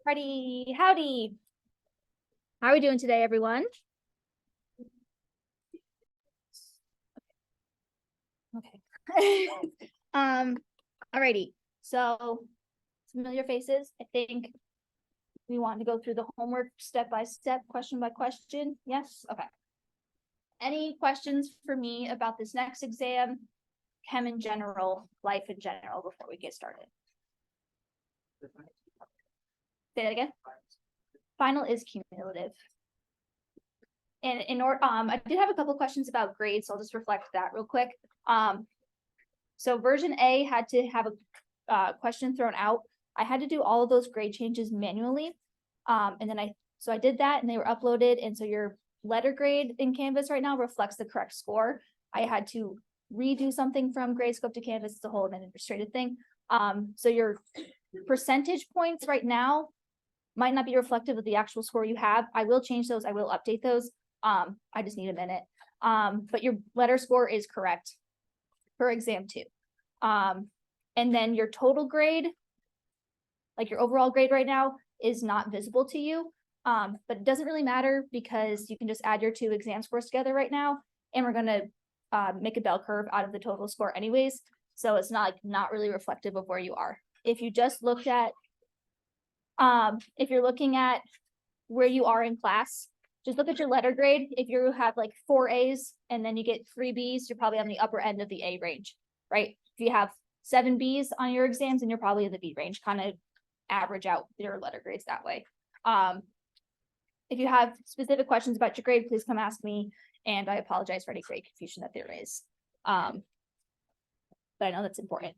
Ready, howdy. How are we doing today, everyone? Okay. Alrighty. So familiar faces. I think we want to go through the homework step by step, question by question. Yes? Okay. Any questions for me about this next exam, chem in general, life in general, before we get started? Say that again. Final is cumulative. And I did have a couple questions about grades, so I'll just reflect that real quick. So version A had to have a question thrown out. I had to do all of those grade changes manually. And then I did that and they were uploaded. And so your letter grade in Canvas right now reflects the correct score. I had to redo something from Gradescope to Canvas. It's a whole administrative thing. So your percentage points right now might not be reflective of the actual score you have. I will change those. I will update those. I just need a minute. But your letter score is correct for exam 2. And then your total grade, like your overall grade right now, is not visible to you. But it doesn't really matter because you can just add your 2 exam scores together right now. And we're gonna make a bell curve out of the total score anyways. So it's not really reflective of where you are. If you just looked at, if you're looking at where you are in class, just look at your letter grade. If you have like 4 A's and then you get 3 B's, you're probably on the upper end of the A range, right? If you have 7 B's on your exams, then you're probably in the B range, kind of average out your letter grades that way. If you have specific questions about your grade, please come ask me. And I apologize for any grade confusion that there is. But I know that's important.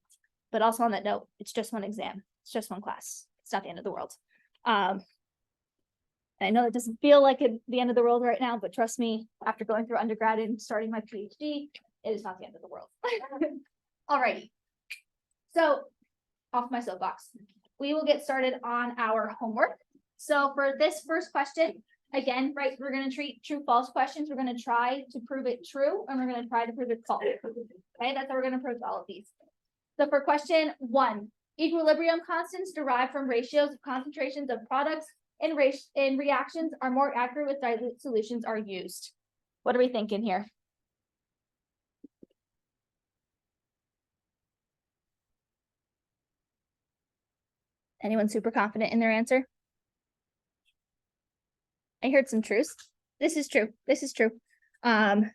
But also on that note, it's just one exam. It's just one class. It's not the end of the world. I know it doesn't feel like it's the end of the world right now, but trust me, after going through undergrad and starting my PhD, it is not the end of the world. Alrighty. So off my soapbox, we will get started on our homework. So for this first question, again, right, we're going to treat true false questions. We're going to try to prove it true, and we're going to try to prove it false. Okay, that's how we're going to approach all of these. So for question 1, equilibrium constants derived from ratios of concentrations of products and reactions are more accurate with dilute solutions are used. What are we thinking here? Anyone super confident in their answer? I heard some truths. This is true. This is true. Right,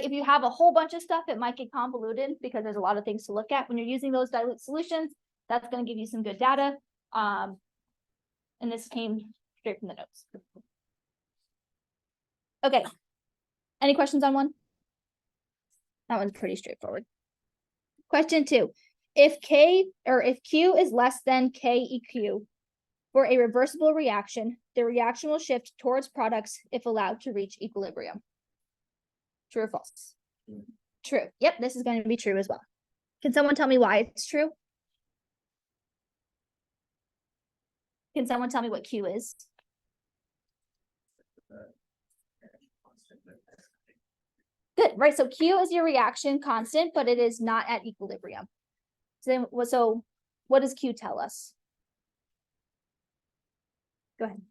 if you have a whole bunch of stuff, it might get convoluted because there's a lot of things to look at when you're using those dilute solutions. That's going to give you some good data. And this came straight from the notes. Okay. Any questions on one? That one's pretty straightforward. Question 2. If Q is less than KEQ for a reversible reaction, the reaction will shift towards products if allowed to reach equilibrium. True or false? True. Yep, this is going to be true as well. Can someone tell me why it's true? Can someone tell me what Q is? Good, right? So Q is your reaction constant, but it is not at equilibrium. So what does Q tell us? Go ahead.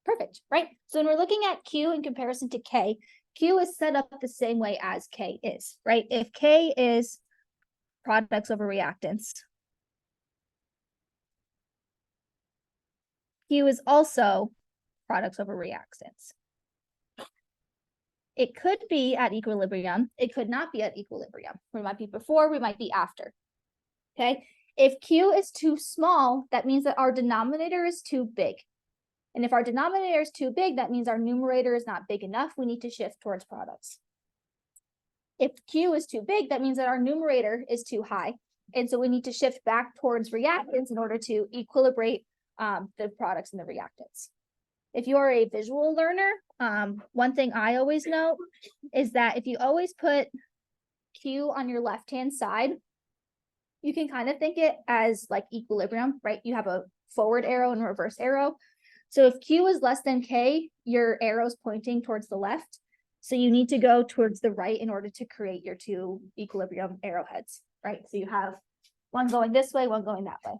Perfect, right? So when we're looking at Q in comparison to K, Q is set up the same way as K is, right? If K is products over reactants, Q is also products over reactants. It could be at equilibrium. It could not be at equilibrium. We might be before, we might be after. Okay, if Q is too small, that means that our denominator is too big. And if our denominator is too big, that means our numerator is not big enough. We need to shift towards products. If Q is too big, that means that our numerator is too high. And so we need to shift back towards reactants in order to equilibrate the products and the reactants. if you're a visual learner, one thing I always know is that if you always put Q on your left-hand side, you can kind of think it as like equilibrium, right? You have a forward arrow and reverse arrow. So if Q is less than K, your arrow's pointing towards the left. So you need to go towards the right in order to create your two equilibrium arrowheads, right? So you have one going this way, one going that way.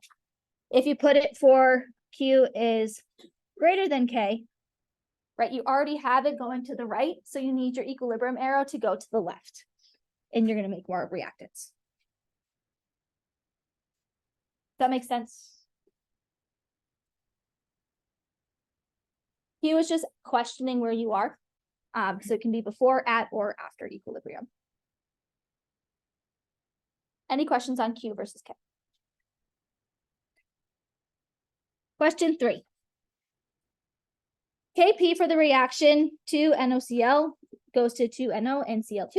If you put it for Q is greater than K, right? You already have it going to the right. So you need your equilibrium arrow to go to the left. And you're going to make more reactants. That makes sense? Q is just questioning where you are. So it can be before, at, or after equilibrium. Any questions on Q versus K? Question 3. Kp for the reaction 2NOCl goes to 2NO and Cl2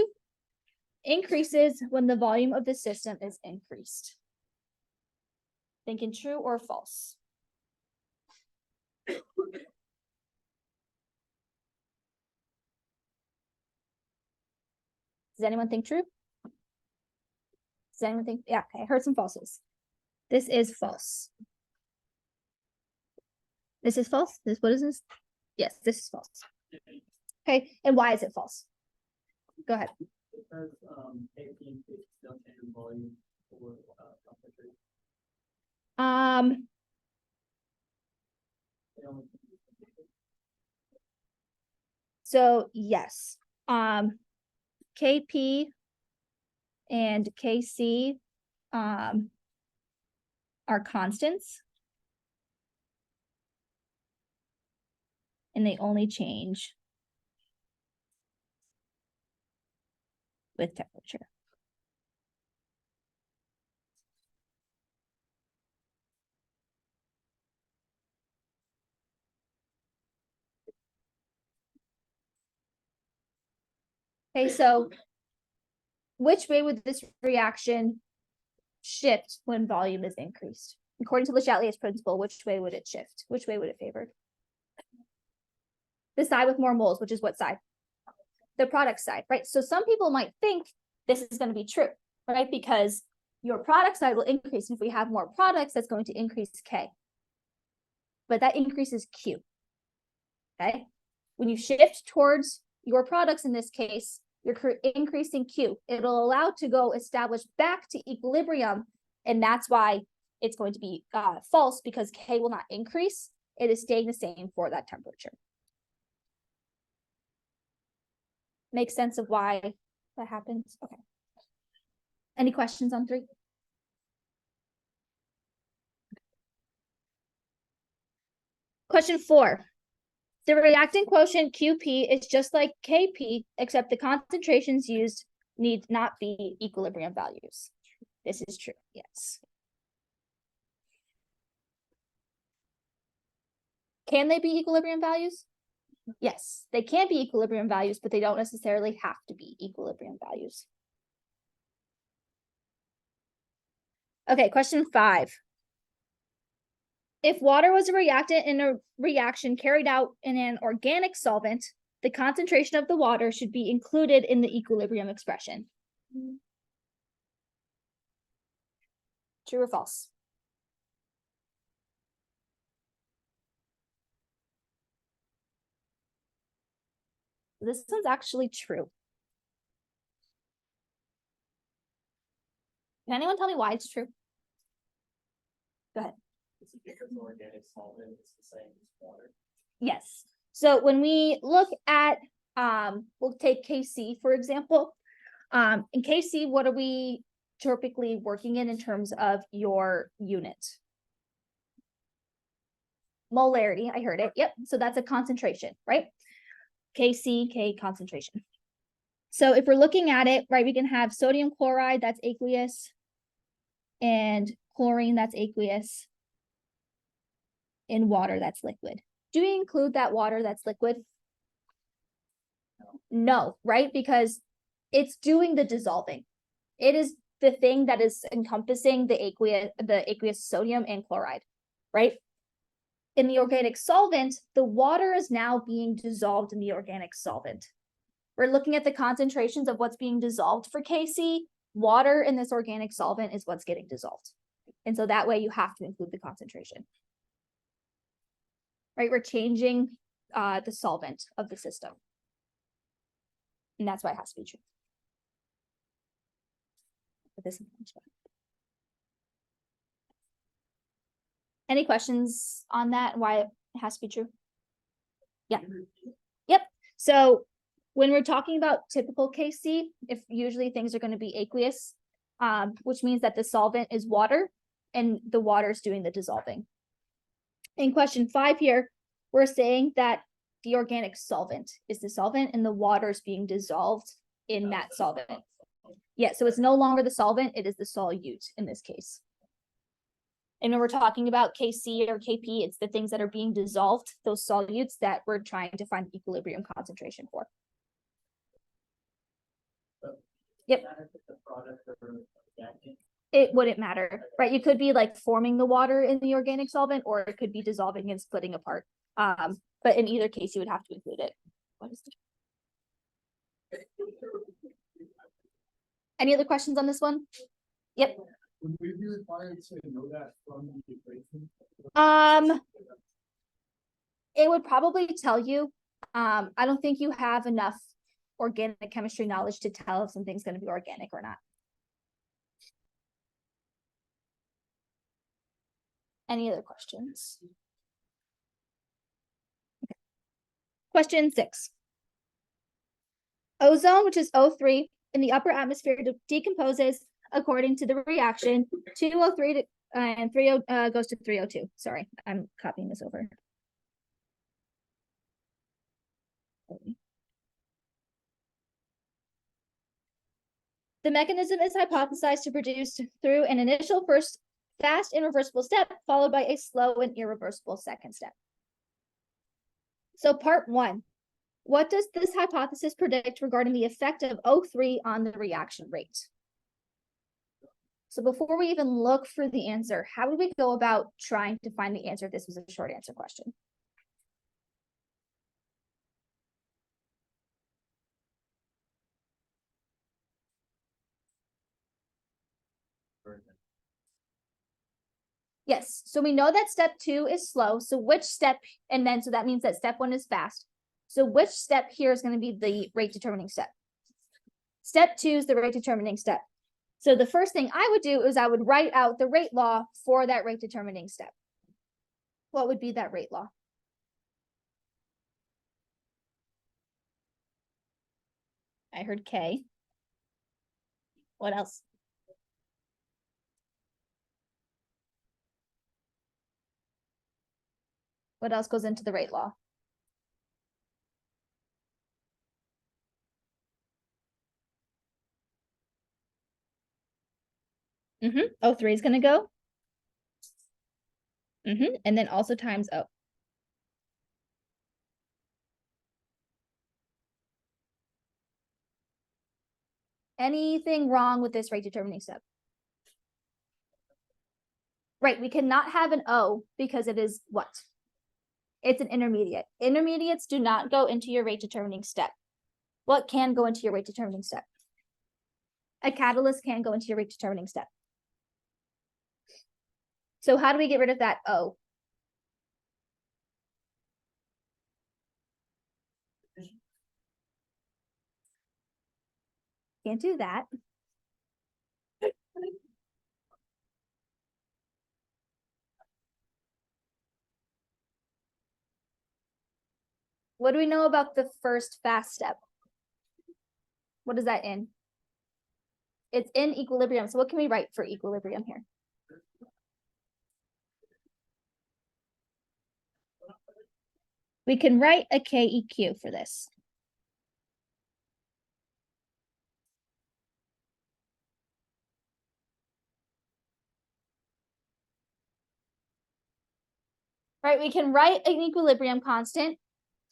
increases when the volume of the system is increased. Thinking true or false? Does anyone think true? Does anyone think? Yeah, okay, I heard some falses. This is false. This is false? What is this? Yes, this is false. Okay, and why is it false? Go ahead. Because KP don't change volume or temperature. So yes, KP and KC are constants, and they only change with temperature. Okay, so which way would this reaction shift when volume is increased? According to Le Chatelier's principle, which way would it shift? Which way would it favor? The side with more moles, which is what side? The product side, right? So some people might think this is going to be true, right? Because your product side will increase. If we have more products, that's going to increase K. But that increases Q, okay? When you shift towards your products in this case, you're increasing Q. It'll allow to go establish back to equilibrium, and that's why it's going to be false, because K will not increase. It is staying the same for that temperature. Make sense of why that happens? Okay. Any questions on 3? Question 4. The reactant quotient QP is just like KP, except the concentrations used need not be equilibrium values. This is true, yes. Can they be equilibrium values? Yes, they can be equilibrium values, but they don't necessarily have to be equilibrium values. Okay, question 5. If water was a reactant in a reaction carried out in an organic solvent, the concentration of the water should be included in the equilibrium expression. True or false? This one's actually true. Can anyone tell me why it's true? Go ahead. It's because organic solvent is the same as water. Yes. So when we look at, we'll take KC, for example. In KC, what are we typically working in terms of your unit? Molarity, I heard it. Yep. So that's a concentration, right? KC, K concentration. So if we're looking at it, right, we can have sodium chloride, that's aqueous, and chlorine, that's aqueous, and water, that's liquid. Do we include that water that's liquid? No, right? Because it's doing the dissolving. It is the thing that is encompassing the aqueous sodium and chloride, right? In the organic solvent, the water is now being dissolved in the organic solvent. We're looking at the concentrations of what's being dissolved for KC. Water in this organic solvent is what's getting dissolved. And so that way you have to include the concentration. Right, we're changing the solvent of the system. And that's why it has to be true. Any questions on that? Why it has to be true? Yeah. Yep. So when we're talking about typical KC, if usually things are going to be aqueous, which means that the solvent is water and the water is doing the dissolving. In question 5 here, we're saying that the organic solvent is the solvent and the water is being dissolved in that solvent. Yeah, so it's no longer the solvent, it is the solute in this case. And when we're talking about KC or KP, it's the things that are being dissolved, those solutes that we're trying to find equilibrium concentration for. Yep. It wouldn't matter, right? You could be like forming the water in the organic solvent, or it could be dissolving and splitting apart. But in either case, you would have to include it. What is it? Any other questions on this one? Yep. Would we be required to know that from the equation? It would probably tell you. I don't think you have enough organic chemistry knowledge to tell if something's going to be organic or not. Any other questions? Okay. Question 6. Ozone, which is O3, in the upper atmosphere decomposes according to the reaction 2O3 to, and 30 goes to 3O2. Sorry, I'm copying this over. The mechanism is hypothesized to produce through an initial first fast irreversible step, followed by a slow and irreversible second step. So part 1, what does this hypothesis predict regarding the effect of O3 on the reaction rate? So before we even look for the answer, how would we go about trying to find the answer if this was a short answer question? Yes, so we know that step 2 is slow. So which step, and then so that means that step 1 is fast. So which step here is going to be the rate determining step? Step 2 is the rate determining step. So the first thing I would do is I would write out the rate law for that rate determining step. What would be that rate law? I heard K. What else? What else goes into the rate law? O3 is going to go. And then also times O. Anything wrong with this rate determining step? Right, we cannot have an O because it is what? It's an intermediate. Intermediates do not go into your rate determining step. What can go into your rate determining step? A catalyst can go into your rate determining step. So how do we get rid of that O? Can't do that. What do we know about the first fast step? What is that in? It's in equilibrium. So what can we write for equilibrium here? We can write a KEQ for this. Right, we can write an equilibrium constant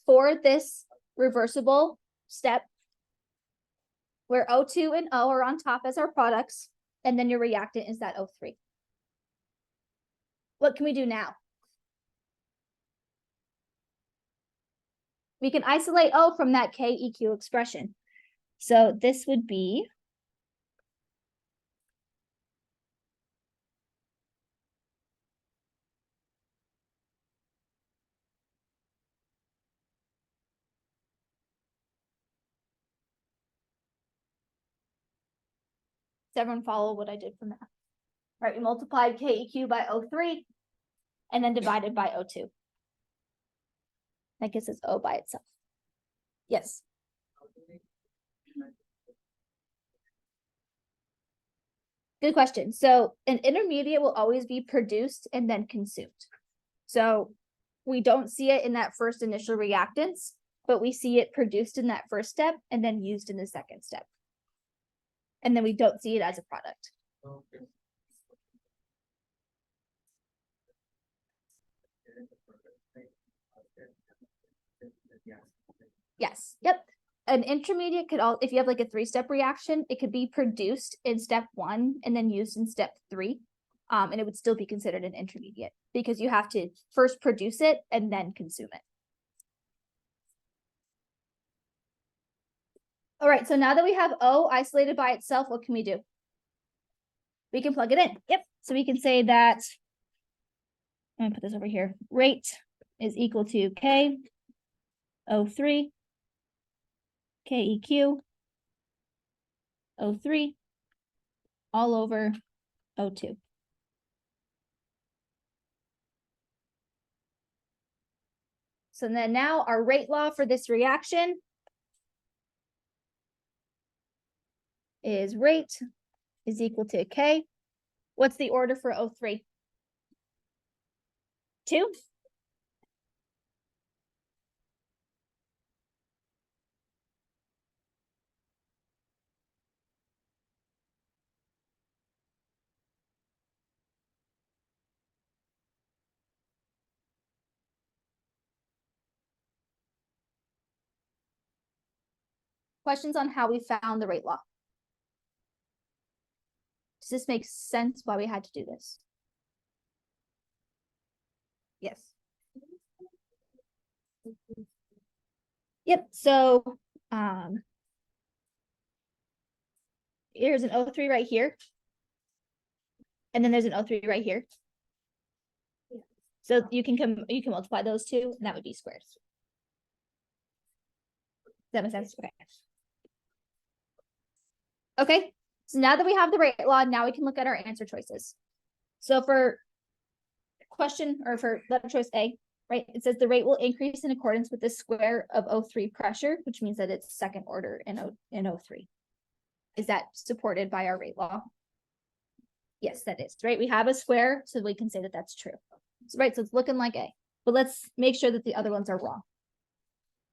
for this reversible step where O2 and O are on top as our products, and then your reactant is that O3. What can we do now? we can isolate O from that KEQ expression. So this would be does everyone follow what I did for math? Right, we multiplied KEQ by O3 and then divided by O2. That gives us O by itself. Yes. Good question. So an intermediate will always be produced and then consumed. So we don't see it in that first initial reactants, but we see it produced in that first step and then used in the second step. And then we don't see it as a product. Okay. Yes. Yep. An intermediate could if you have like a 3-step reaction, it could be produced in step 1 and then used in step 3. And it would still be considered an intermediate because you have to first produce it and then consume it. All right, so now that we have O isolated by itself, what can we do? We can plug it in. Yep. So we can say that, I'm gonna put this over here. Rate is equal to K O3 KEQ O3 all over O2. So then now our rate law for this reaction is rate is equal to K. What's the order for O3? 2? Questions on how we found the rate law? Does this make sense why we had to do this? Yes. Yep, so here's an O3 right here. And then there's an O3 right here. So you can multiply those two, and that would be squares. Does that make sense? Okay. Okay, so now that we have the rate law, now we can look at our answer choices. So for question, or for letter choice A, right, it says the rate will increase in accordance with the square of O3 pressure, which means that it's second order in O3. Is that supported by our rate law? Yes, that is, right? We have a square, so we can say that that's true. So, right, so it's looking like A, but let's make sure that the other ones are wrong.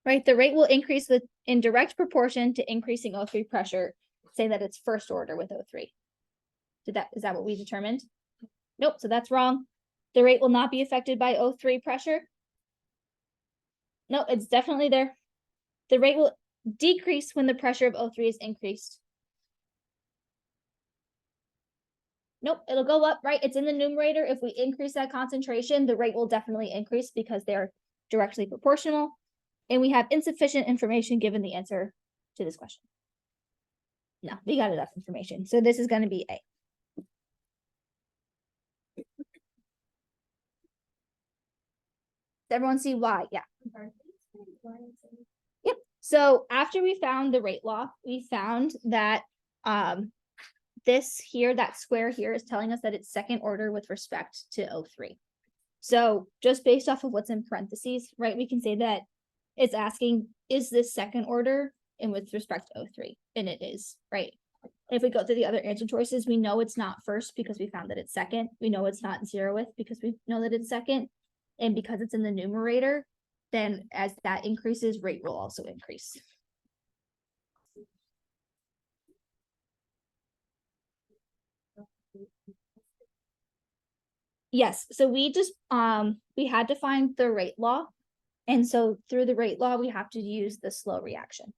Right, the rate will increase in direct proportion to increasing O3 pressure. Say that it's first order with O3. Is that what we determined? Nope, so that's wrong. The rate will not be affected by O3 pressure. No, it's definitely there. The rate will decrease when the pressure of O3 is increased. Nope, it'll go up, right? It's in the numerator. If we increase that concentration, the rate will definitely increase because they're directly proportional. And we have insufficient information given the answer to this question. No, we got enough information. So this is going to be A. Does everyone see why? Yeah. Yep. So after we found the rate law, we found that this here, that square here, is telling us that it's second order with respect to O3. So just based off of what's in parentheses, right, we can say that it's asking, is this second order? And with respect to O3, and it is, right? If we go through the other answer choices, we know it's not first because we found that it's second. We know it's not zeroth because we know that it's second. And because it's in the numerator, then as that increases, rate will also increase. Yes, so we just we had to find the rate law. And so through the rate law, we have to use the slow reaction.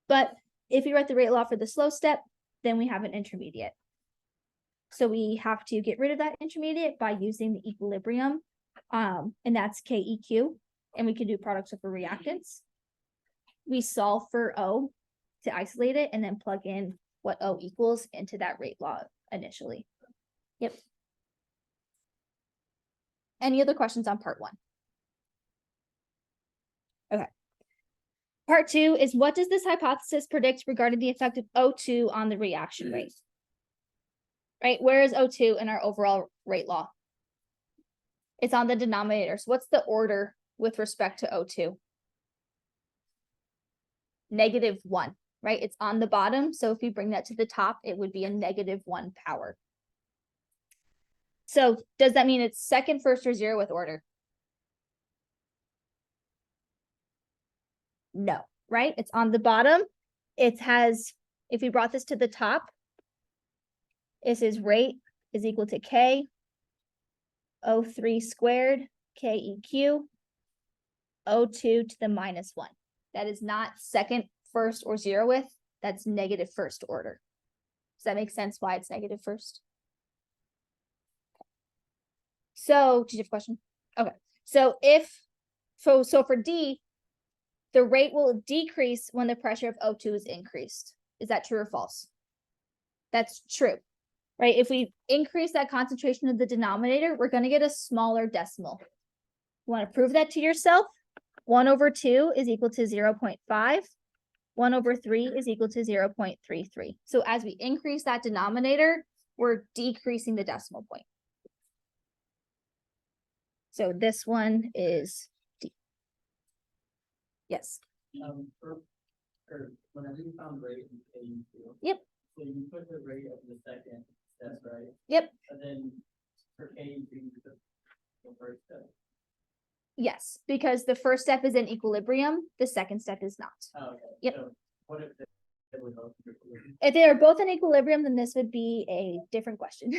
But if we write the rate law for the slow step, then we have an intermediate. So we have to get rid of that intermediate by using the equilibrium, and that's KEQ. and we can do products over reactants. We solve for O to isolate it and then plug in what O equals into that rate law initially. Yep. Any other questions on part 1? Okay. Part 2 is, what does this hypothesis predict regarding the effect of O2 on the reaction rate? Right, where is O2 in our overall rate law? It's on the denominator. So what's the order with respect to O2? -1, right? It's on the bottom. So if we bring that to the top, it would be a -1 power. So does that mean it's second, first, or zero with order? No, right? It's on the bottom. It has, if we brought this to the top, this is rate is equal to K O3 squared KEQ O2 to the -1. That is not second, first, or zeroth. That's negative first order. Does that make sense why it's negative first? So, did you have a question? Okay. So so for D, the rate will decrease when the pressure of O2 is increased. Is that true or false? That's true, right? If we increase that concentration of the denominator, we're going to get a smaller decimal. You want to prove that to yourself? 1/2 is equal to 0.5. 1/3 is equal to 0.33. So as we increase that denominator, we're decreasing the decimal point. So this one is D. Yes. Whenever you found rate in KU2. Yep. So you put the rate of the second step, right? Yep. And then for KU2, you put the first step. Yes, because the first step is in equilibrium, the second step is not. Oh, okay. Yep. So what if they were both in equilibrium? If they are both in equilibrium, then this would be a different question.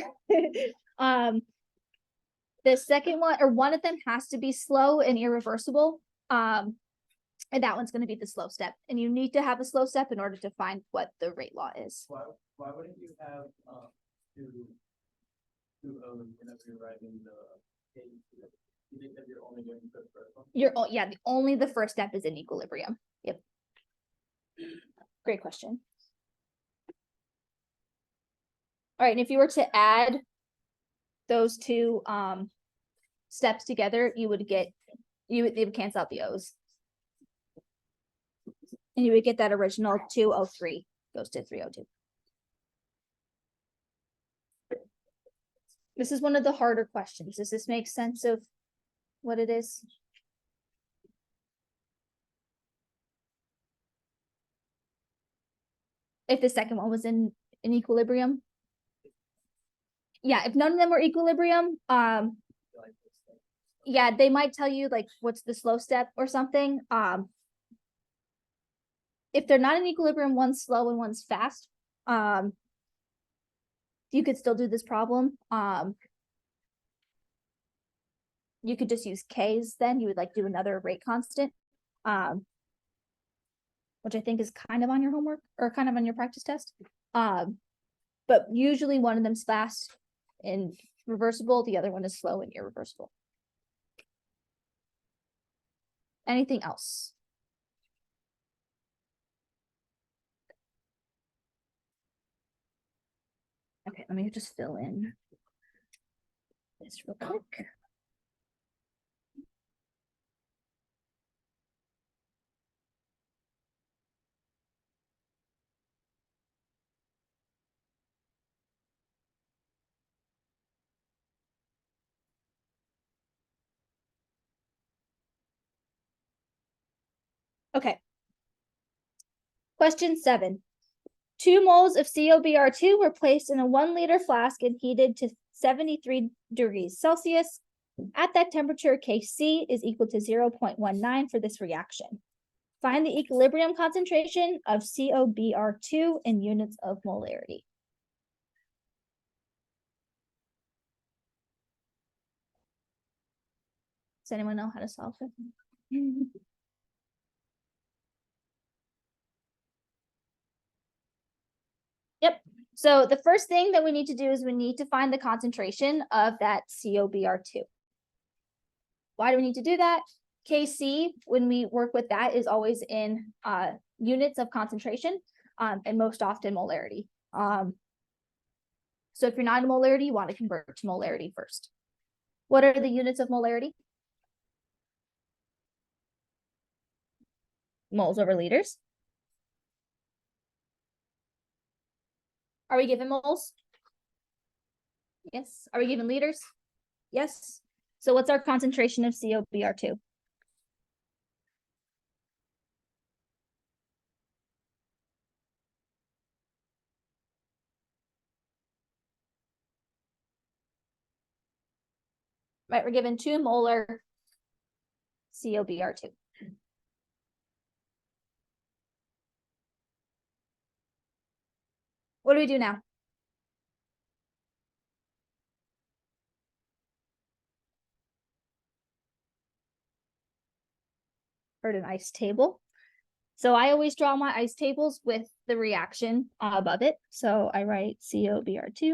The second one, or one of them, has to be slow and irreversible. And that one's going to be the slow step. And you need to have a slow step in order to find what the rate law is. Why wouldn't you have two O's whenever you're writing the KU2? You think that you're only doing the first one? Yeah, only the first step is in equilibrium. Yep. Great question. All right, and if you were to add those two steps together, they would cancel out the O's. And you would get that original 203 goes to 302. This is one of the harder questions. Does this make sense of what it is? If the second one was in equilibrium? Yeah, if none of them were equilibrium, yeah, they might tell you like what's the slow step or something. If they're not in equilibrium, one's slow and one's fast, you could still do this problem. You could just use K's then. You would like do another rate constant, which I think is kind of on your homework or kind of on your practice test. But usually one of them's fast and reversible. The other one is slow and irreversible. Anything else? Okay, let me just fill in this real quick. Okay. Question 7. 2 moles of COBr2 were placed in a 1-liter flask and heated to 73 degrees Celsius. At that temperature, Kc is equal to 0.19 for this reaction. Find the equilibrium concentration of COBr2 in units of molarity. Does anyone know how to solve it? Yep. So the first thing that we need to do is we need to find the concentration of that COBr2. Why do we need to do that? KC, when we work with that, is always in units of concentration, and most often molarity. So if you're not in molarity, you want to convert to molarity first. What are the units of molarity? Moles over liters. Are we given moles? Yes. Are we given liters? Yes. So what's our concentration of COBr2? Right, we're given 2 molar COBr2. What do we do now? Heard an ice table. So I always draw my ice tables with the reaction above it. So I write COBr2.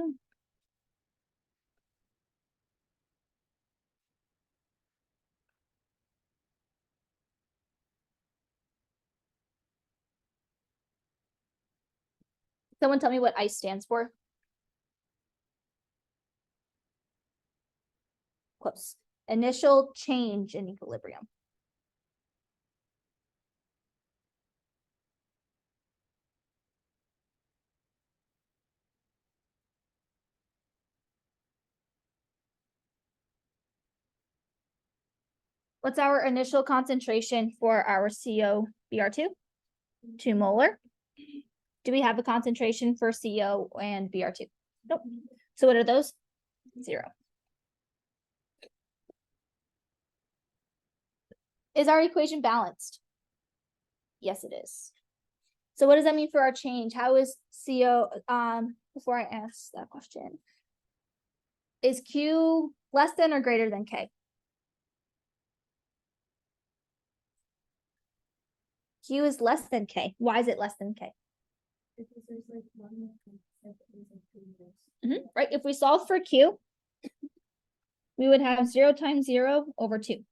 Someone tell me what ice stands for. Close. Initial change in equilibrium. What's our initial concentration for our COBr2? 2 molar. Do we have a concentration for CO and Br2? Nope. So what are those? 0. Is our equation balanced? Yes, it is. So what does that mean for our change? How is CO, before I ask that question, is Q less than or greater than K? Q is less than K. Why is it less than K? Because there's like one Right, if we solve for Q, we would have 0 times 0 over 2.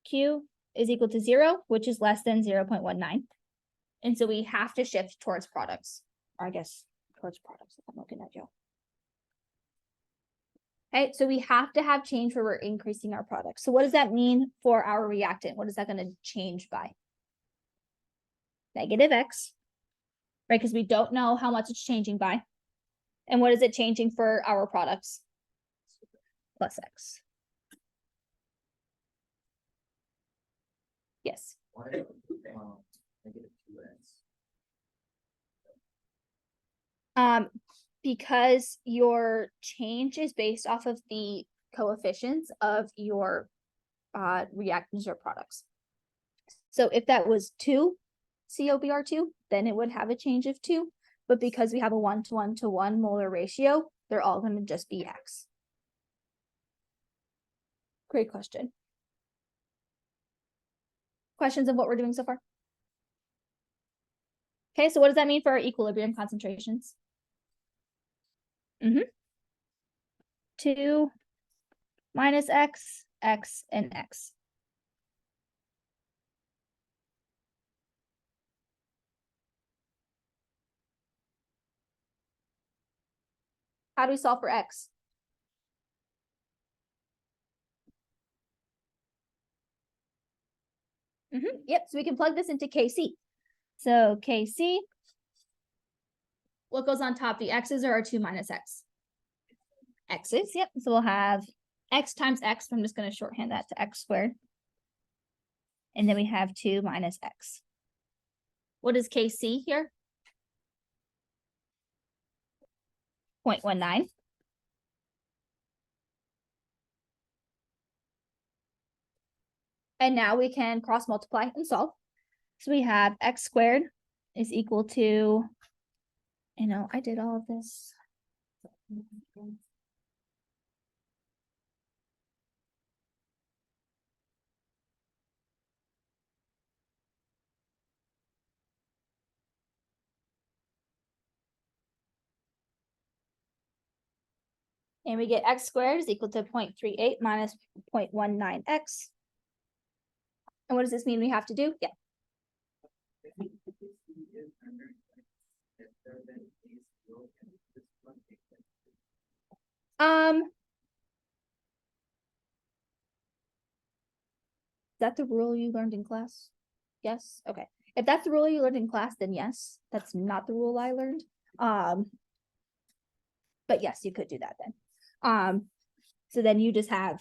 Q is equal to 0, which is less than 0.19. And so we have to shift towards products, or I guess towards products if I'm looking at you. Okay, so we have to have change where we're increasing our products. So what does that mean for our reactant? What is that going to change by? Negative X, right? Because we don't know how much it's changing by. And what is it changing for our products? Plus X. Yes. Why, negative 2x? Because your change is based off of the coefficients of your reactants or products. So if that was 2 COBr2, then it would have a change of 2. But because we have a 1-to-1-to-1 molar ratio, they're all going to just be X. Great question. Questions of what we're doing so far? Okay, so what does that mean for our equilibrium concentrations? 2 minus X, X, and X. How do we solve for X? Yep, so we can plug this into KC. So KC, what goes on top? The X's are 2 minus X. X's, yep. So we'll have X times X. I'm just going to shorthand that to X squared. And then we have 2 minus X. What is KC here? 0.19. And now we can cross multiply and solve. So we have X squared is equal to, I did all of this. And we get X squared is equal to 0.38 minus 0.19X. And what does this mean we have to do? Yeah. Is that the rule you learned in class? Yes, okay. If that's the rule you learned in class, then yes, that's not the rule I learned. But yes, you could do that then. So then you just have.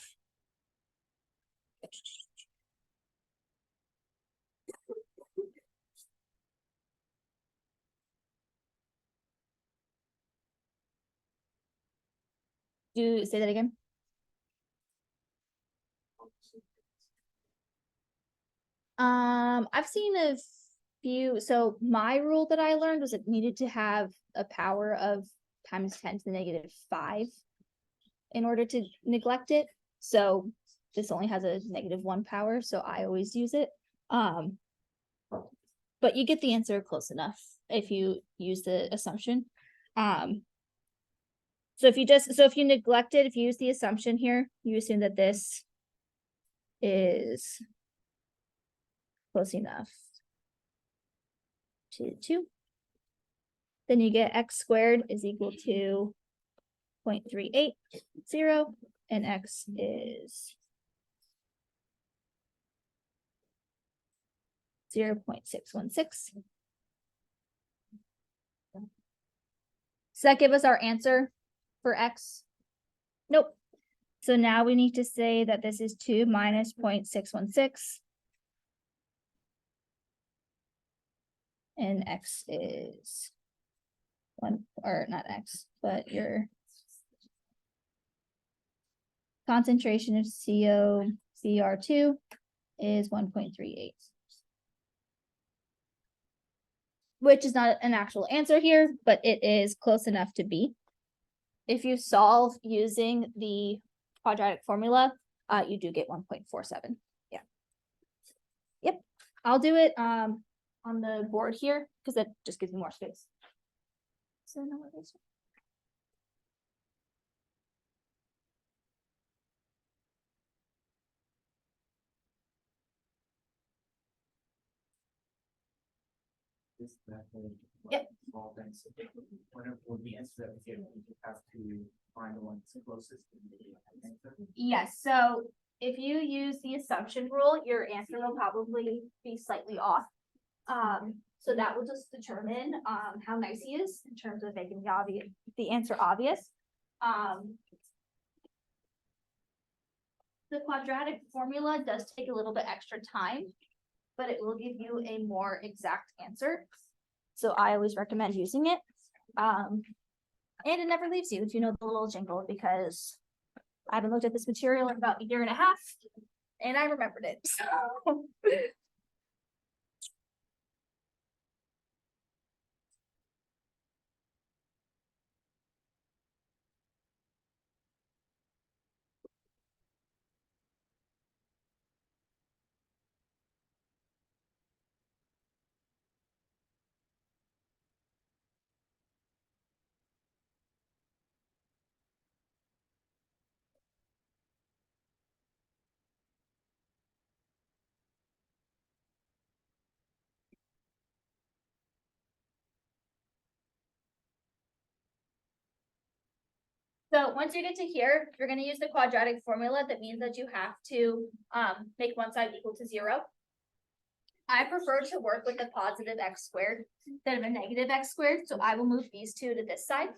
Say that again. I've seen a few, so my rule that I learned was it needed to have a power of times 10 to the negative 5 in order to neglect it. So this only has a -1 power, so I always use it. But you get the answer close enough if you use the assumption. So if you neglect it, if you use the assumption here, you assume that this is close enough to 2. Then you get x squared is equal to 0.380, and x is 0.616. Does that give us our answer for x? Nope. So now we need to say that this is 2 minus 0.616. And x is 1, or not x, but your concentration of COCr2 is 1.38. Which is not an actual answer here, but it is close enough to be. If you solve using the quadratic formula, you do get 1.47. Yeah. Yep. I'll do it on the board here because that just gives me more space. So no worries. This method. Yep. All things. Whenever the answer that we get, we just have to find the one that's closest to the answer. Yes, so if you use the assumption rule, your answer will probably be slightly off. So that will just determine how nice he is in terms of making the answer obvious. The quadratic formula does take a little bit extra time, but it will give you a more exact answer. So I always recommend using it. And it never leaves you if you know the little jingle, because I haven't looked at this material in about 1.5 years, and I remembered it. So. So once you get to here, you're going to use the quadratic formula. That means that you have to make one side equal to 0. I prefer to work with a positive x squared instead of a negative x squared. So I will move these two to this side.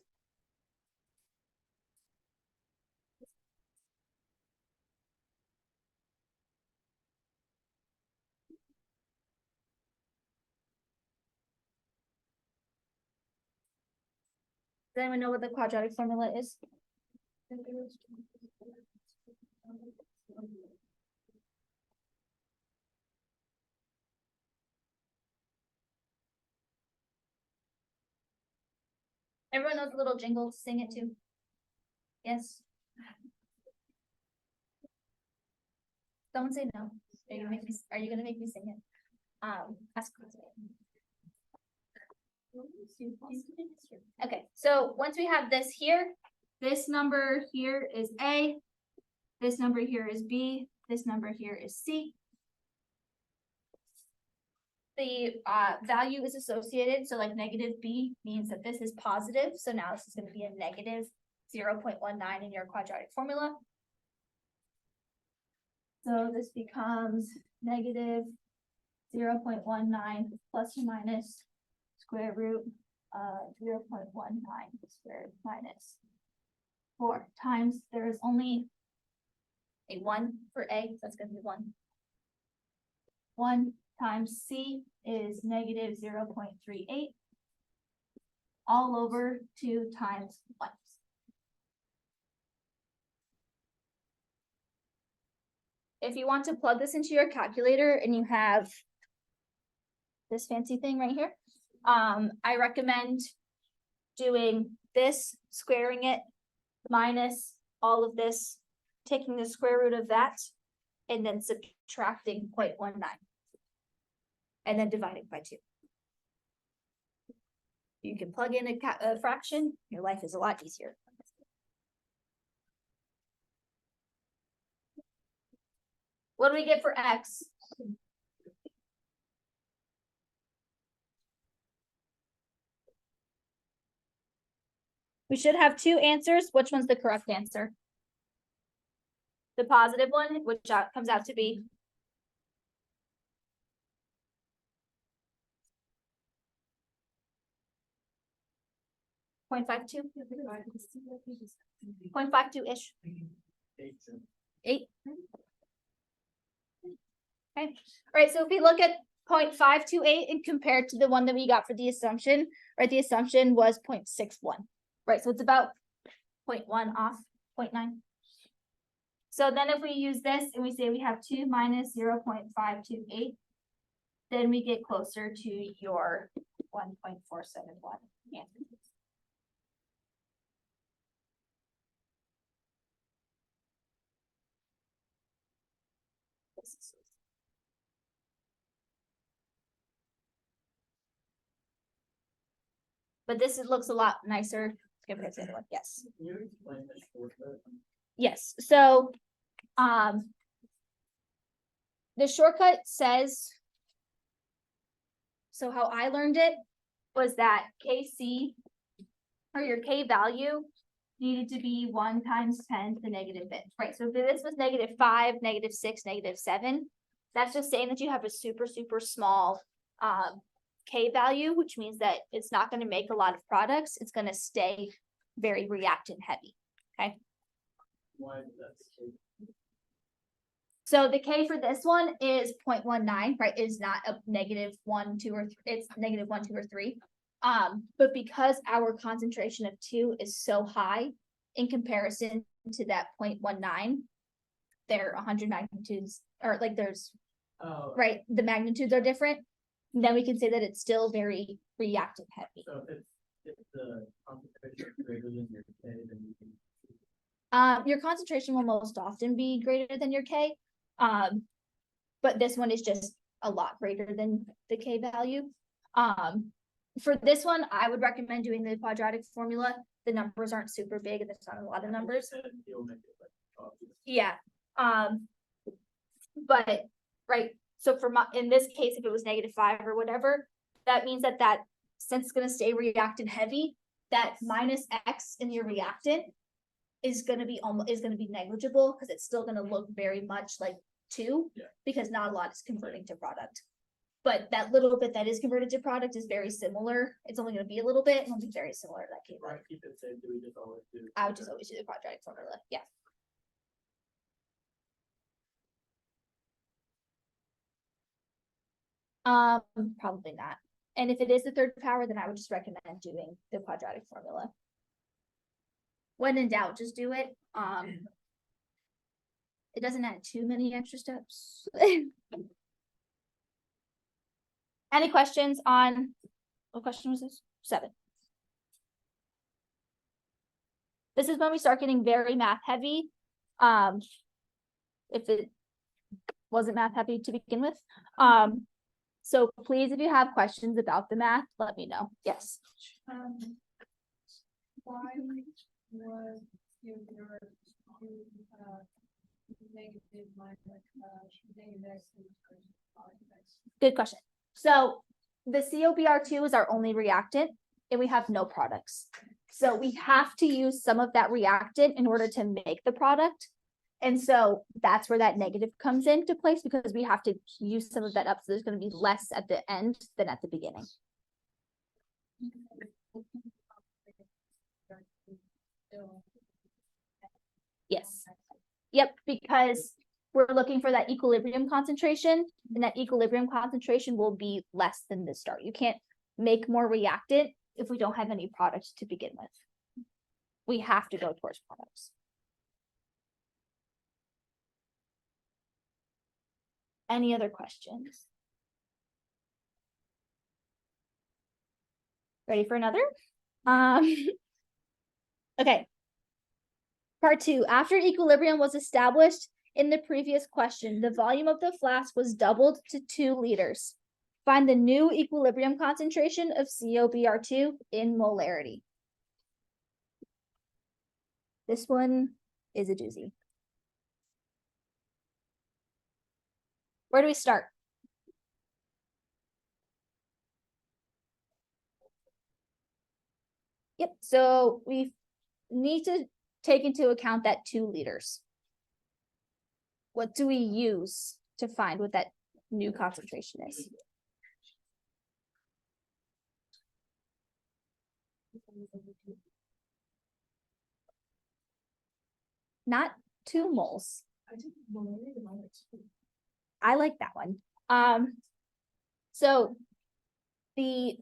Does anyone know what the quadratic formula is? Everyone knows the little jingle, sing it too. Yes. Don't say no. Are you gonna make me sing it? Ask. Okay, so once we have this here, this number here is A, this number here is B, this number here is C. the value is associated, so like negative b means that this is positive, so now this is gonna be a negative 0.19 in your quadratic formula. So this becomes negative 0.19 plus or minus square root 0.19 squared minus 4 times, there is only a 1 for a, so that's gonna be 1. 1 times c is negative 0.38 all over 2 times 1. If you want to plug this into your calculator and you have this fancy thing right here, I recommend doing this, squaring it, minus all of this, taking the square root of that, and then subtracting 0.19. And then dividing by 2. You can plug in a fraction, your life is a lot easier. What do we get for x? We should have 2 answers. Which one's the correct answer? The positive one, which comes out to be 0.52? 0.52-ish. 8. Okay, all right, so if we look at 0.528 and compare it to the one that we got for the assumption, right, the assumption was 0.61, right, so it's about 0.1 off, 0.9. So then if we use this and we say we have 2 minus 0.528, then we get closer to your 1.471 answer. But this looks a lot nicer compared to the other one, yes. Can you explain the shortcut? Yes, so, the shortcut says, so how I learned it was that KC, or your K value, needed to be 1 times 10 to the negative fifth, right? So if this was -5, -6, -7, that's just saying that you have a super, super small, K value, which means that it's not gonna make a lot of products, it's gonna stay very reactant heavy, okay? Why is that? So the K for this one is 0.19, right? Is not a -1, 2, or it's -1, 2, or 3. But because our concentration of 2 is so high in comparison to that 0.19, they're 100 magnitudes, or like there's, Oh, right, the magnitudes are different. Then we can say that it's still very reactant heavy. so if the concentration is greater than your K, then you can. Your concentration will most often be greater than your K. But this one is just a lot greater than the K value. For this one, I would recommend doing the quadratic formula. The numbers aren't super big and there's not a lot of numbers. You'll make it like obvious. Yeah, but, right, so for in this case, if it was -5 or whatever, that means that since it's gonna stay reactant heavy, that minus X in your reactant is gonna be negligible, because it's still gonna look very much like 2, Yeah. because not a lot is converting to product. But that little bit that is converted to product is very similar. It's only gonna be a little bit, and it'll be very similar to that case. Right, keep it safe, do we just always do? I would just always do the quadratic formula, yeah. Probably not. And if it is the third power, then I would just recommend doing the quadratic formula. When in doubt, just do it. It doesn't add too many extra steps. Any questions on, what question was this? 7. This is when we start getting very math heavy. If it wasn't math heavy to begin with. So please, if you have questions about the math, let me know. Yes. Why was your negative minus negative X? Good question. So the COBr2 is our only reactant and we have no products. So we have to use some of that reactant in order to make the product. And so that's where that negative comes into place because we have to use some of that up. So there's going to be less at the end than at the beginning. Yes. Yep, because we're looking for that equilibrium concentration, and that equilibrium concentration will be less than the start. You can't make more reactant if we don't have any products to begin with. We have to go towards products. Any other questions? Ready for another? Okay. Part 2, after equilibrium was established in the previous question, the volume of the flask was doubled to 2 liters. Find the new equilibrium concentration of COBr2 in molarity. This one is a doozy. Where do we start? Yep, so we need to take into account that 2 liters. What do we use to find what that new concentration is? Not 2 moles. I like that one. So the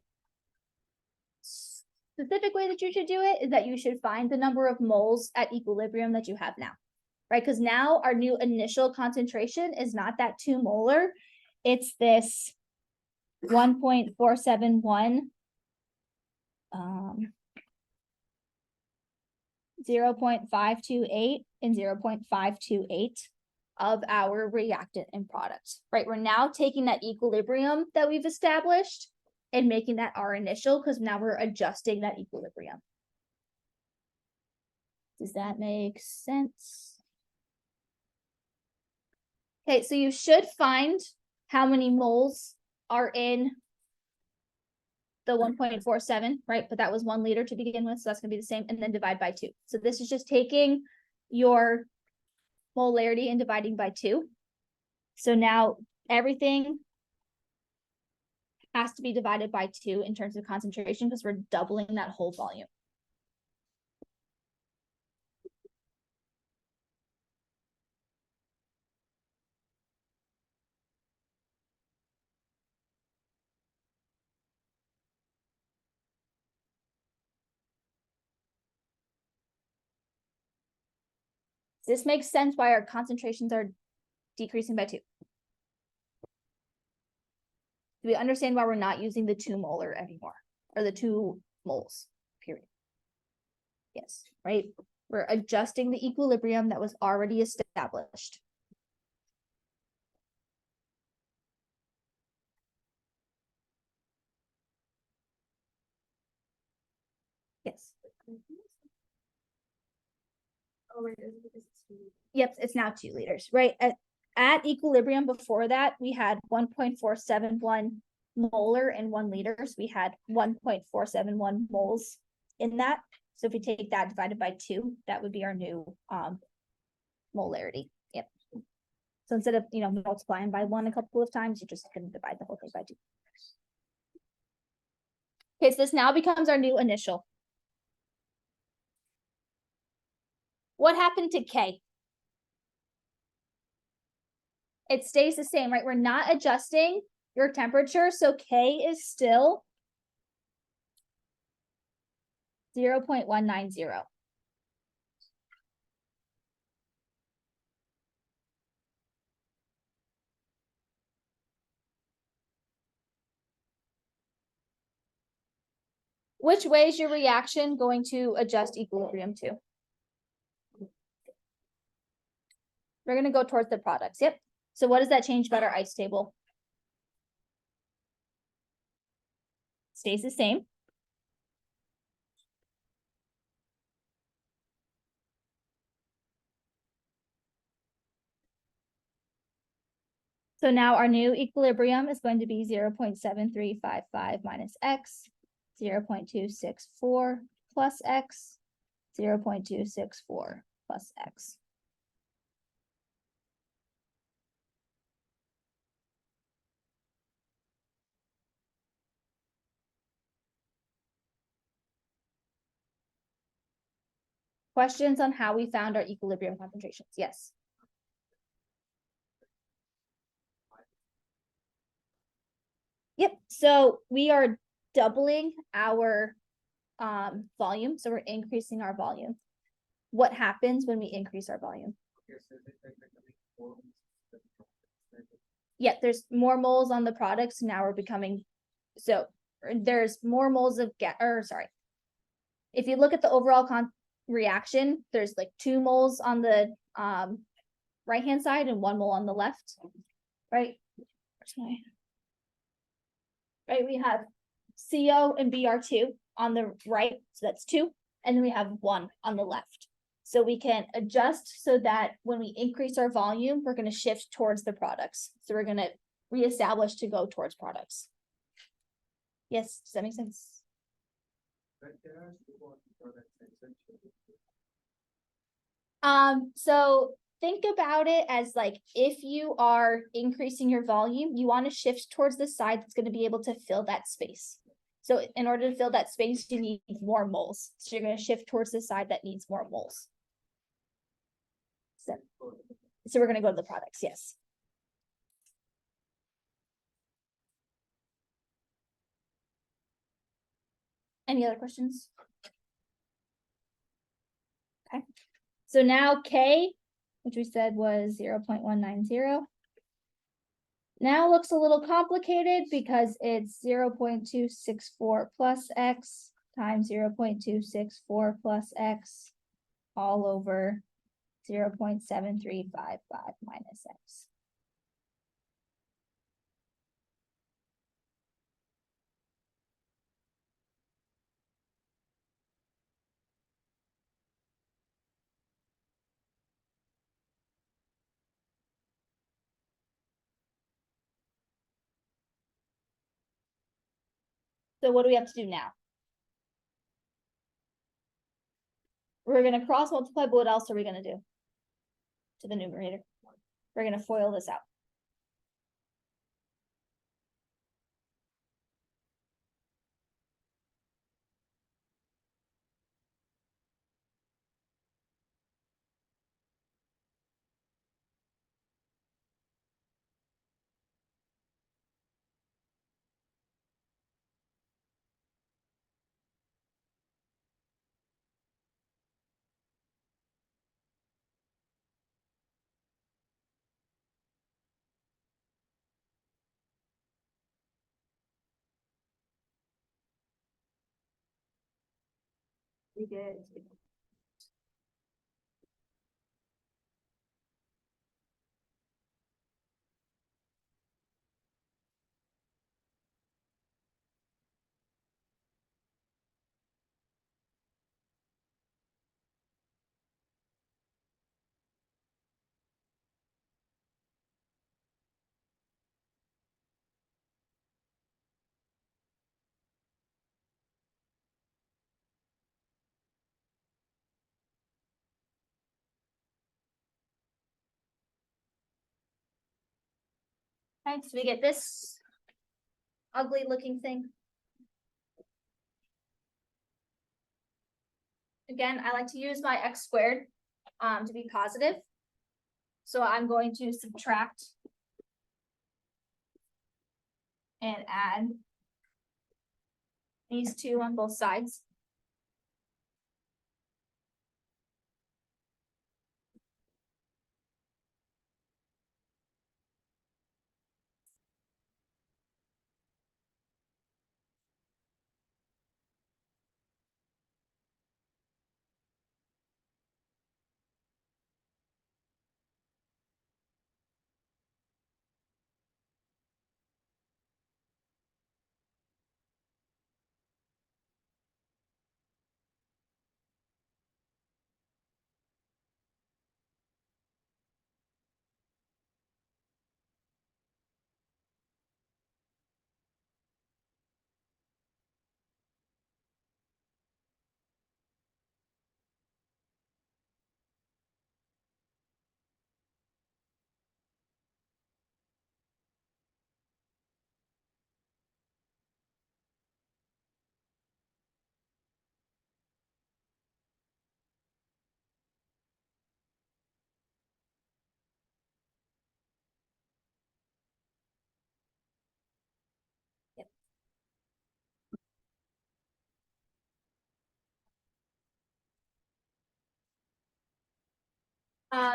specific way that you should do it is that you should find the number of moles at equilibrium that you have now, right? Because now our new initial concentration is not that 2 molar, it's this 1.471 0.528 and 0.528 of our reactant and product, right? We're now taking that equilibrium that we've established and making that our initial because now we're adjusting that equilibrium. Does that make sense? Okay, so you should find how many moles are in the 1.47, right? But that was 1 liter to begin with, so that's gonna be the same, and then divide by 2. So this is just taking your molarity and dividing by 2. So now everything has to be divided by 2 in terms of concentration because we're doubling that whole volume. This makes sense why our concentrations are decreasing by 2. Do we understand why we're not using the 2 molar anymore, or the 2 moles, period? Yes, right? We're adjusting the equilibrium that was already established. Yes. Oh, wait, is it because it's 2 liters? Yep, it's now 2 liters, right? At equilibrium before that, we had 1.471 molar in 1 liter. So we had 1.471 moles in that. So if we take that divided by 2, that would be our new molarity. Yep. So instead of multiplying by 1 a couple of times, you're just going to divide the whole thing by 2. Okay, so this now becomes our new initial. What happened to K? It stays the same, right? We're not adjusting your temperature, so K is still 0.190. Which way is your reaction going to adjust equilibrium to? We're going to go towards the products. Yep. So what does that change about our ice table? Stays the same. So now our new equilibrium is going to be 0.7355 minus x, 0.264 plus x, 0.264 plus x. Questions on how we found our equilibrium concentrations? Yes. Yep, so we are doubling our volume, so we're increasing our volume. What happens when we increase our volume? Yeah, there's more moles on the products. Now we're becoming, so there's more moles of gas, or sorry. If you look at the overall reaction, there's like 2 moles on the right-hand side and 1 mole on the left, right? Right, we have CO and Br2 on the right, so that's 2, and then we have 1 on the left. So we can adjust so that when we increase our volume, we're going to shift towards the products. So we're going to reestablish to go towards products. Yes, does that make sense? So think about it as like, if you are increasing your volume, you want to shift towards the side that's going to be able to fill that space. So in order to fill that space, you need more moles. So you're going to shift towards the side that needs more moles. So we're going to go to the products, yes. Any other questions? Okay. So now K, which we said was 0.190. Now looks a little complicated because it's 0.264 plus x times 0.264 plus x all over 0.7355 minus x. So what do we have to do now? We're going to cross multiply, but what else are we going to do to the numerator? We're going to FOIL this out. We did. Okay, so we get this ugly looking thing. Again, I like to use my x squared to be positive. So I'm going to subtract and add these 2 on both sides.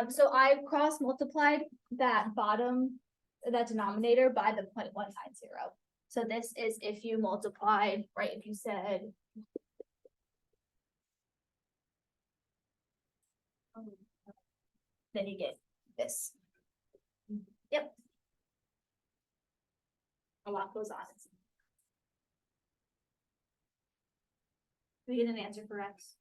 So I cross multiplied that denominator by the 0.190. So this is if you multiplied, right, if you said. Then you get this. Yep. A lot goes on. We get an answer for X.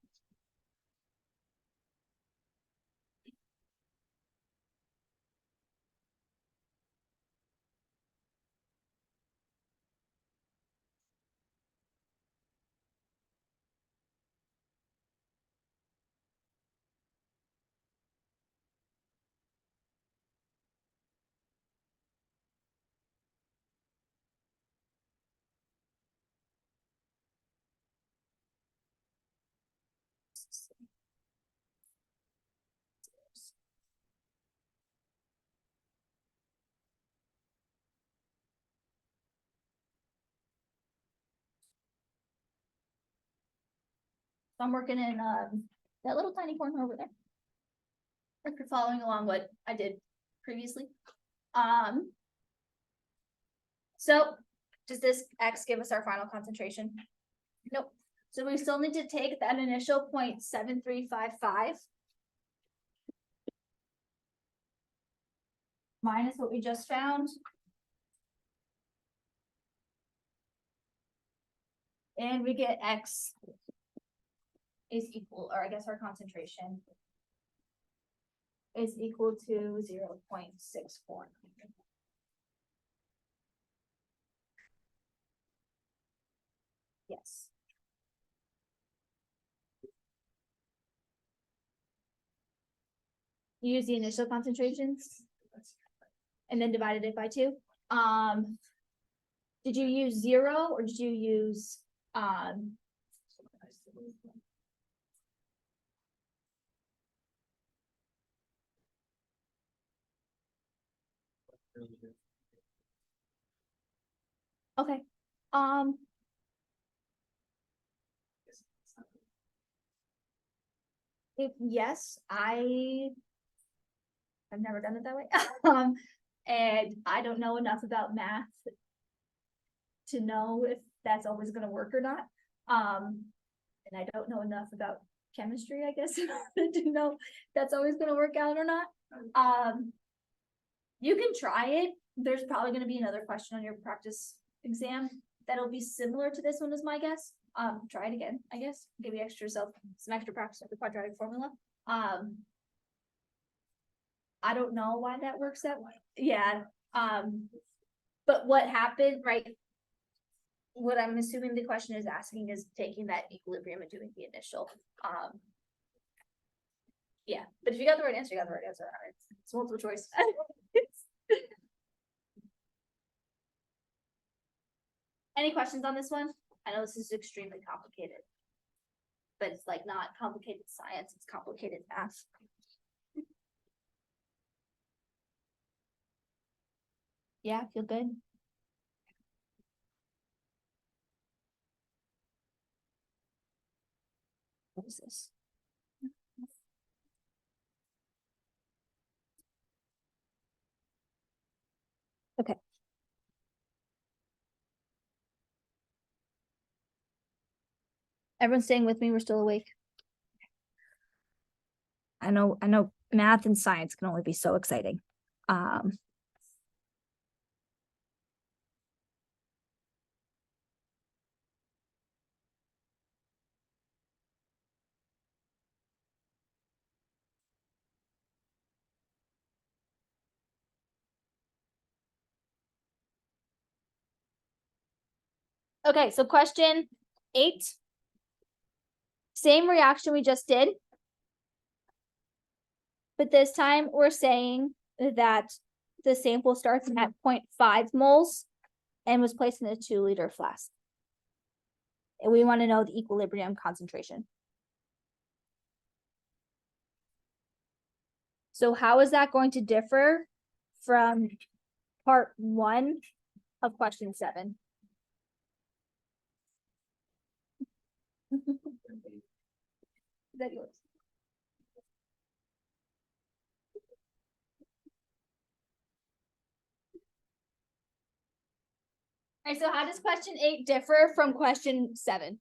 So I'm working in that little tiny corner over there. If you're following along what I did previously. So does this X give us our final concentration? Nope. So we still need to take that initial 0.7355 minus what we just found. And we get X is equal, or I guess our concentration is equal to 0.64. Yes. You use the initial concentrations and then divided it by 2. Did you use 0 or did you use okay. If yes, I've never done it that way. And I don't know enough about math to know if that's always gonna work or not. And I don't know enough about chemistry, I guess, to know if that's always gonna work out or not. You can try it. There's probably gonna be another question on your practice exam that'll be similar to this one, is my guess. Try it again, I guess. Give you some extra practice with the quadratic formula. I don't know why that works that way. Yeah. But what happened, right? What I'm assuming the question is asking is taking that equilibrium and doing the initial. Yeah, but if you got the right answer, you got the right answer. It's multiple choice. Any questions on this one? I know this is extremely complicated, but it's like not complicated science, it's complicated math. Yeah, feel good. What is this? Okay. Everyone's staying with me, we're still awake. I know math and science can only be so exciting. Okay, so question 8. Same reaction we just did. But this time we're saying that the sample starts at 0.5 moles and was placed in a 2-liter flask. And we want to know the equilibrium concentration. So how is that going to differ from part 1 of question 7? Is that yours? right, so how does question 8 differ from question 7?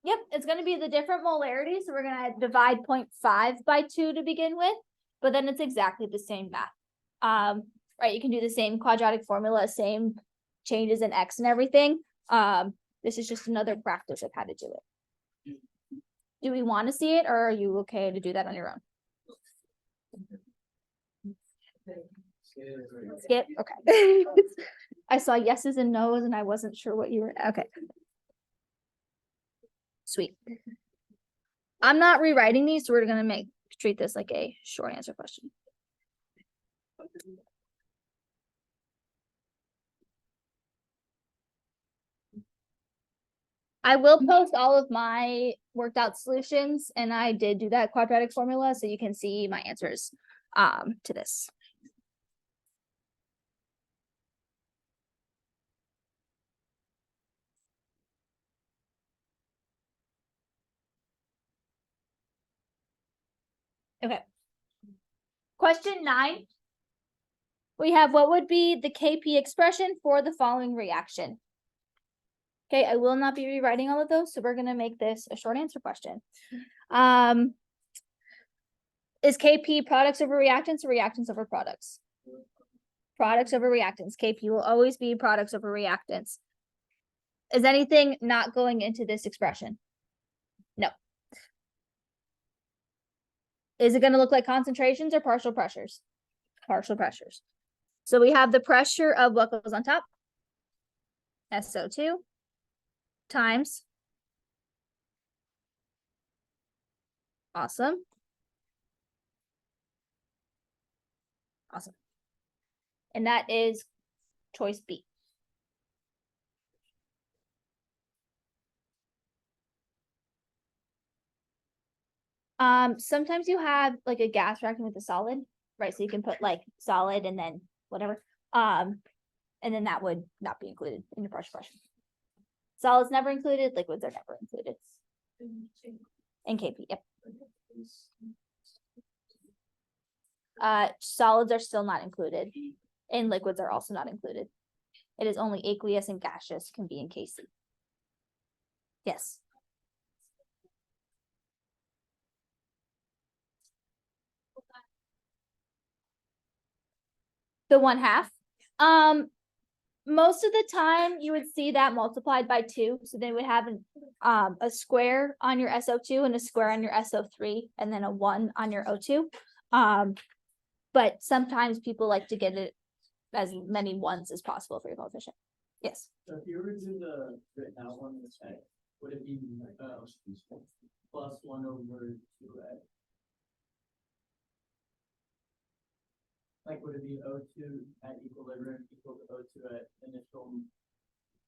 Yep, it's gonna be the different molarity, so we're gonna divide 0.5 by 2 to begin with, but then it's exactly the same math. Right, you can do the same quadratic formula, same changes in X and everything. This is just another practice of how to do it. Do we want to see it, or are you okay to do that on your own? Skip, okay. I saw yeses and nos and I wasn't sure what you were, okay. Sweet. I'm not rewriting these, so we're gonna treat this like a short answer question. I will post all of my worked out solutions, and I did do that quadratic formula, so you can see my answers to this. Okay. Question 9. We have what would be the KP expression for the following reaction? Okay, I will not be rewriting all of those, so we're gonna make this a short answer question. Is KP products over reactants or reactants over products? Products over reactants. KP will always be products over reactants. Is anything not going into this expression? No. Is it going to look like concentrations or partial pressures? Partial pressures. So we have the pressure of what goes on top, SO2, times. Awesome. Awesome. And that is choice B. Sometimes you have like a gas reacting with a solid, right? So you can put like solid and then whatever. And then that would not be included in your partial pressure. Solids never included, liquids are never included. In KP, yep. Solids are still not included, and liquids are also not included. It is only aqueous and gaseous can be in KC. Yes. The 1/2. Most of the time you would see that multiplied by 2. So they would have a square on your SO2 and a square on your SO3 and then a 1 on your O2. But sometimes people like to get it as many ones as possible for your coefficient. Yes. So if you were to do the written out one instead, would it be plus 1 over 2x? Like, would it be O2 at equilibrium equal to O2 at initial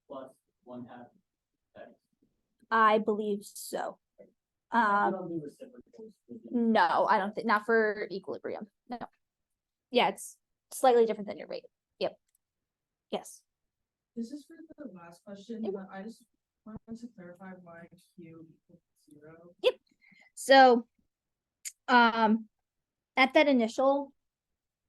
plus 1/2 x? I believe so. You don't do reciprocals. No, I don't think, not for equilibrium. No. Yeah, it's slightly different than your rate. Yep. Yes. This is for the last question, but I just wanted to clarify why Q equals 0. Yep. So, at that initial,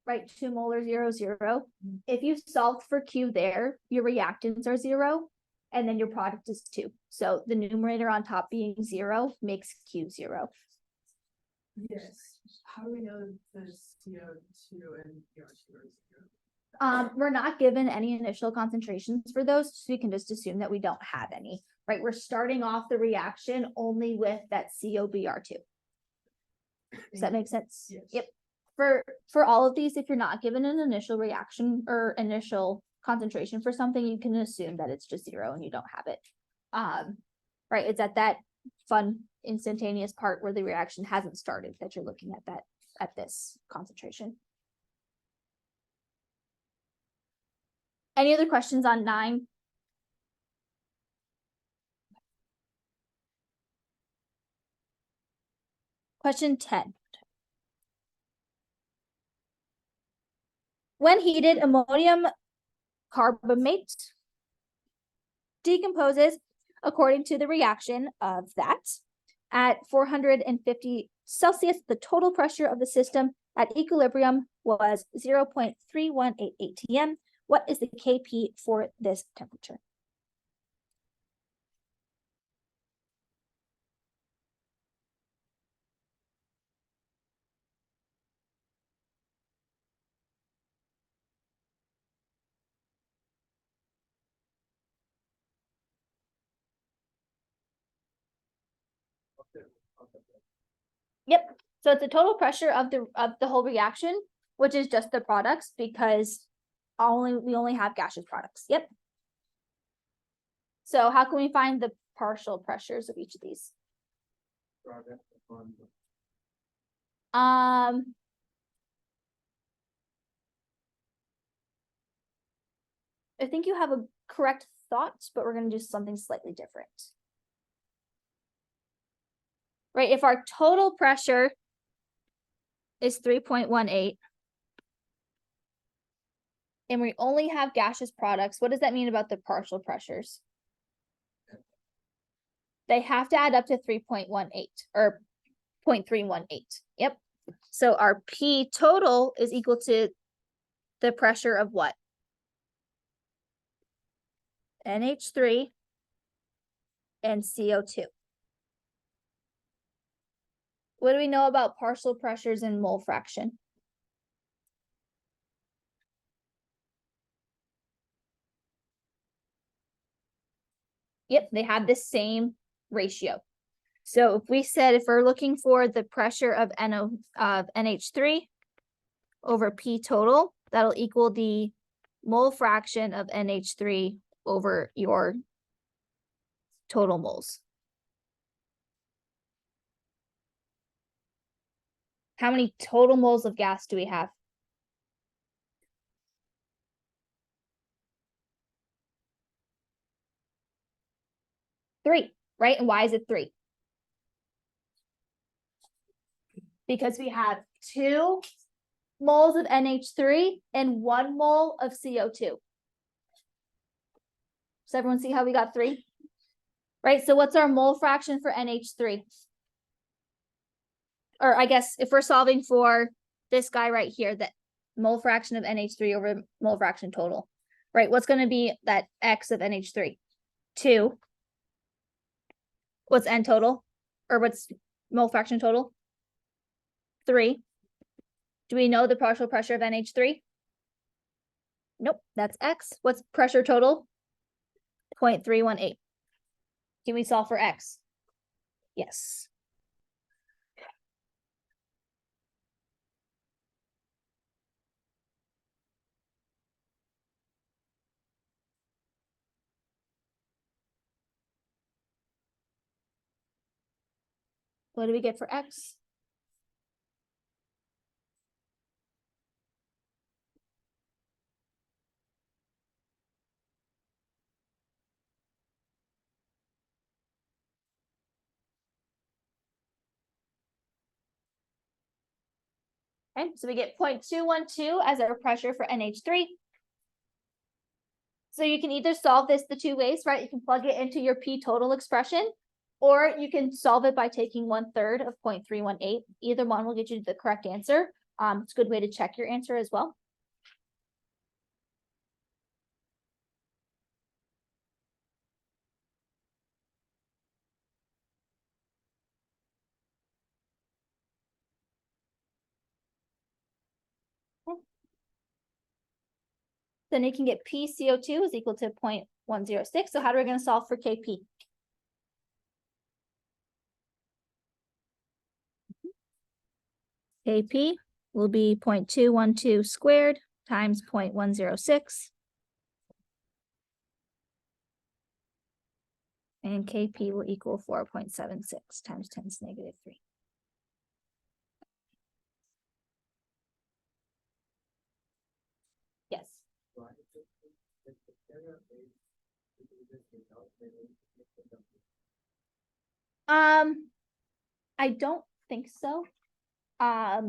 right, 2 molar 0, 0, if you solve for Q there, your reactants are 0, and then your product is 2. So the numerator on top being 0 makes Q 0. Yes. How do we know the CO2 and PR2 are 0? We're not given any initial concentrations for those, so we can just assume that we don't have any, right? We're starting off the reaction only with that COBr2. Does that make sense? Yes. Yep. For all of these, if you're not given an initial reaction or initial concentration for something, you can assume that it's just 0 and you don't have it. Right, it's at that fun instantaneous part where the reaction hasn't started that you're looking at this concentration. Any other questions on 9? Question 10. When heated, ammonium carbamate decomposes according to the reaction of that at 450 Celsius, the total pressure of the system at equilibrium was 0.3188 atm. What is the Kp for this temperature? Yep. So it's the total pressure of the whole reaction, which is just the products, because we only have gaseous products. Yep. So how can we find the partial pressures of each of these? I think you have a correct thought, but we're going to do something slightly different. Right, if our total pressure is 3.18 and we only have gaseous products, what does that mean about the partial pressures? They have to add up to 3.18 or 0.318. Yep. So our P total is equal to the pressure of what? NH3 and CO2. What do we know about partial pressures and mole fraction? Yep, they have the same ratio. So if we're looking for the pressure of NH3 over P total, that'll equal the mole fraction of NH3 over your total moles. How many total moles of gas do we have? 3, right? And why is it 3? Because we have 2 moles of NH3 and 1 mole of CO2. Does everyone see how we got 3? Right, so what's our mole fraction for NH3? Or I guess if we're solving for this guy right here, that mole fraction of NH3 over mole fraction total, right? What's going to be that X of NH3? 2. What's N total? Or what's mole fraction total? 3. Do we know the partial pressure of NH3? Nope, that's X. What's pressure total? 0.318. Can we solve for X? Yes. What do we get for X? Okay, so we get 0.212 as our pressure for NH3. So you can either solve this the 2 ways, right? You can plug it into your P total expression, or you can solve it by taking 1/3 of 0.318. Either one will get you the correct answer. It's a good way to check your answer as well. Then you can get PCO2 is equal to 0.106. So how are we going to solve for KP? KP will be 0.212 squared times 0.106. And KP will equal 4.76 times 10 to the negative 3. Yes. I don't think so. I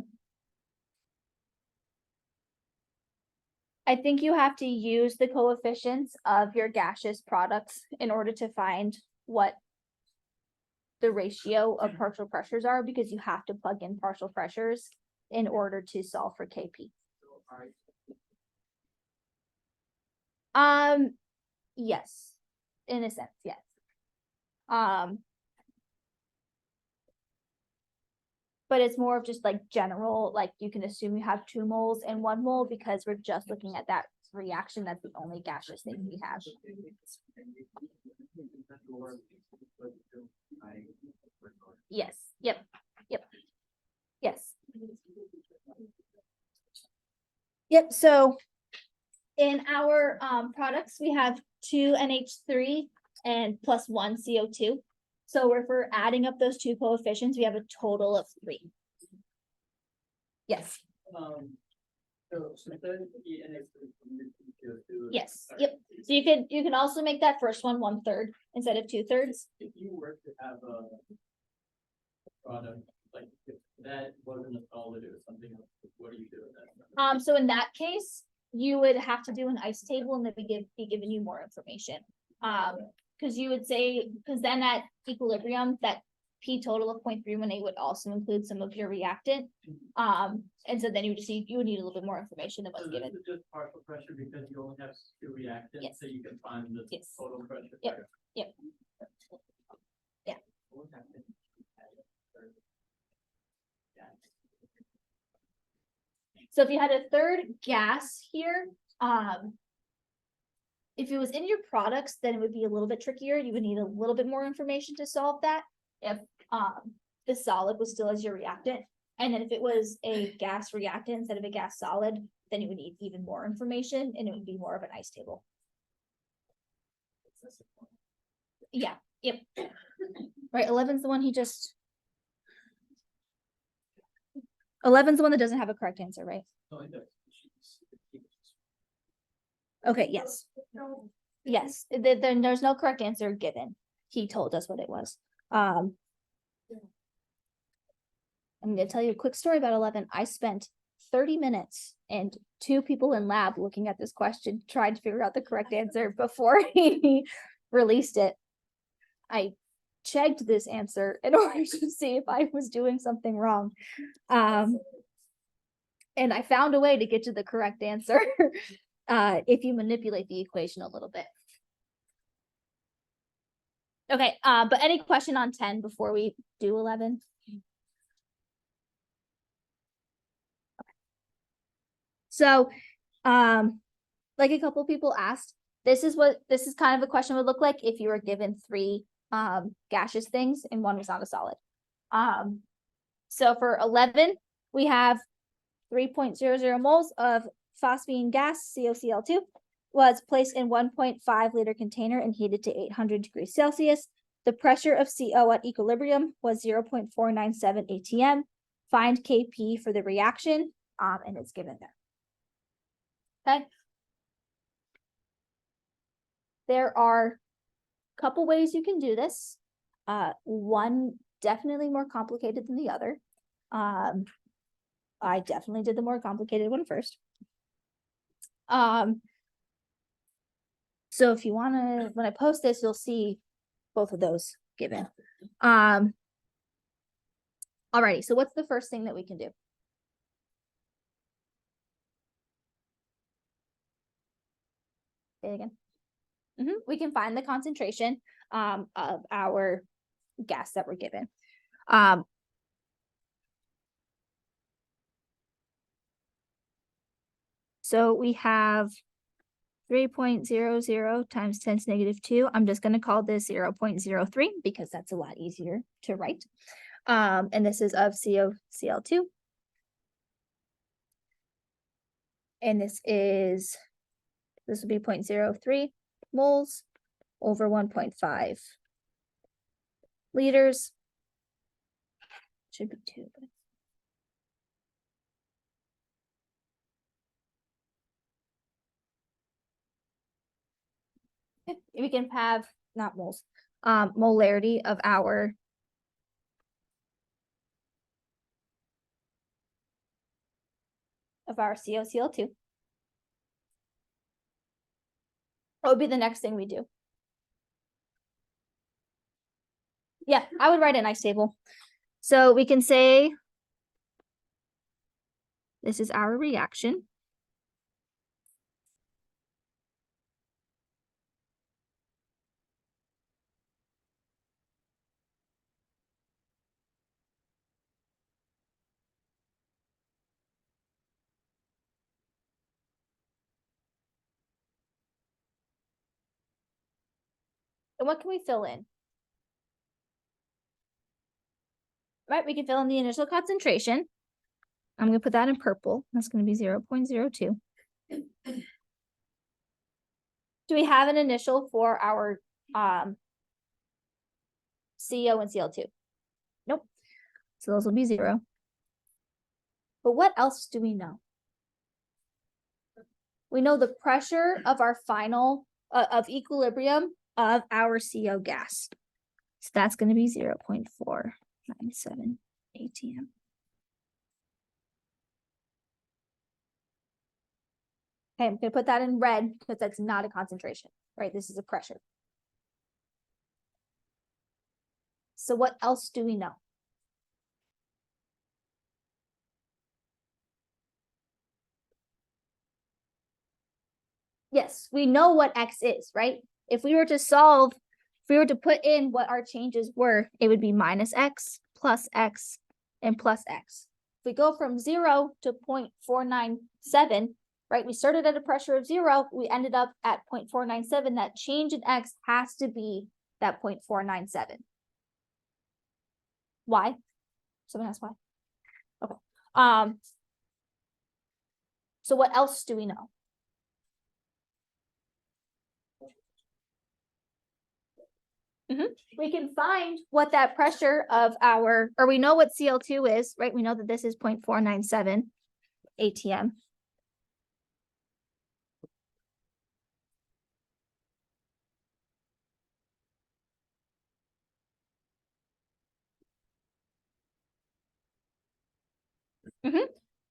think you have to use the coefficients of your gaseous products in order to find what the ratio of partial pressures are, because you have to plug in partial pressures in order to solve for KP. Yes, in a sense, yes. But it's more of just like general, like you can assume you have 2 moles and 1 mole because we're just looking at that reaction. That's the only gaseous thing we have. Yes, yep, yes. Yep, so in our products, we have 2 NH3 and plus 1 CO2. So if we're adding up those 2 coefficients, we have a total of 3. Yes, So then the yes, yep. So you can also make that first one 1/3 instead of 2/3. If you were to have a product, like if that wasn't a solid or something else, what do you do with that? So in that case, you would have to do an ice table and then be giving you more information. Because you would say, because then at equilibrium, that P total of 0.318 would also include some of your reactant. And so then you would need a little bit more information than what's So given. this is just partial pressure because you only have 2 reactants, Yes. so you can find the Yes. total pressure. Yep. Yep. Yeah. So if you had a third gas here, if it was in your products, then it would be a little bit trickier. You would need a little bit more information to solve that. If the solid was still as your reactant, and then if it was a gas reactant instead of a gas solid, then you would need even more information, and it would be more of an ice table. Yeah. Yep. Right. 11's the one he just. 11's the one that doesn't have a correct answer, right? Okay, yes. Yes, then there's no correct answer given. He told us what it was. I'm gonna tell you a quick story about 11. I spent 30 minutes and 2 people in lab looking at this question, trying to figure out the correct answer before he released it. I checked this answer in order to see if I was doing something wrong. And I found a way to get to the correct answer if you manipulate the equation a little bit. Okay, but any question on 10 before we do 11? Okay. So, like a couple people asked, this is kind of a question would look like if you were given 3 gaseous things and one was not a solid. So for 11, we have 3.00 moles of phosphine gas, COCl2, was placed in 1.5 liter container and heated to 800 degrees Celsius. The pressure of CO at equilibrium was 0.497 atm. Find Kp for the reaction, and it's given there. Okay. There are a couple ways you can do this. One definitely more complicated than the other. I definitely did the more complicated one first. So if you want to, when I post this, you'll see both of those given. Alrighty, so what's the first thing that we can do? Say it again. We can find the concentration of our gas that we're given. So we have 3.00 times 10 to negative 2. I'm just going to call this 0.03 because that's a lot easier to write. And this is of COCl2. And this will be 0.03 moles over 1.5 liters. Should be 2. We can have, not moles, molarity of our COCl2. What would be the next thing we do? Yeah, I would write a nice table. So we can say this is our reaction. And what can we fill in? Right, we can fill in the initial concentration. I'm gonna put that in purple. That's gonna be 0.02. Do we have an initial for our CO and Cl2? Nope. So those will be 0. But what else do we know? We know the pressure of our final of equilibrium of our CO gas. So that's going to be 0.497 atm. Okay, I'm going to put that in red because that's not a concentration, right? This is a pressure. So what else do we know? Yes, we know what X is, right? If we were to solve, if we were to put in what our changes were, it would be minus X, and plus X. If we go from 0 to 0.497, right? We started at a pressure of 0, we ended up at 0.497. That change in X has to be that 0.497. Why? Someone asked why. Okay. So what else do we know? We can find what that pressure of our, or we know what Cl2 is, right? We know that this is 0.497 atm.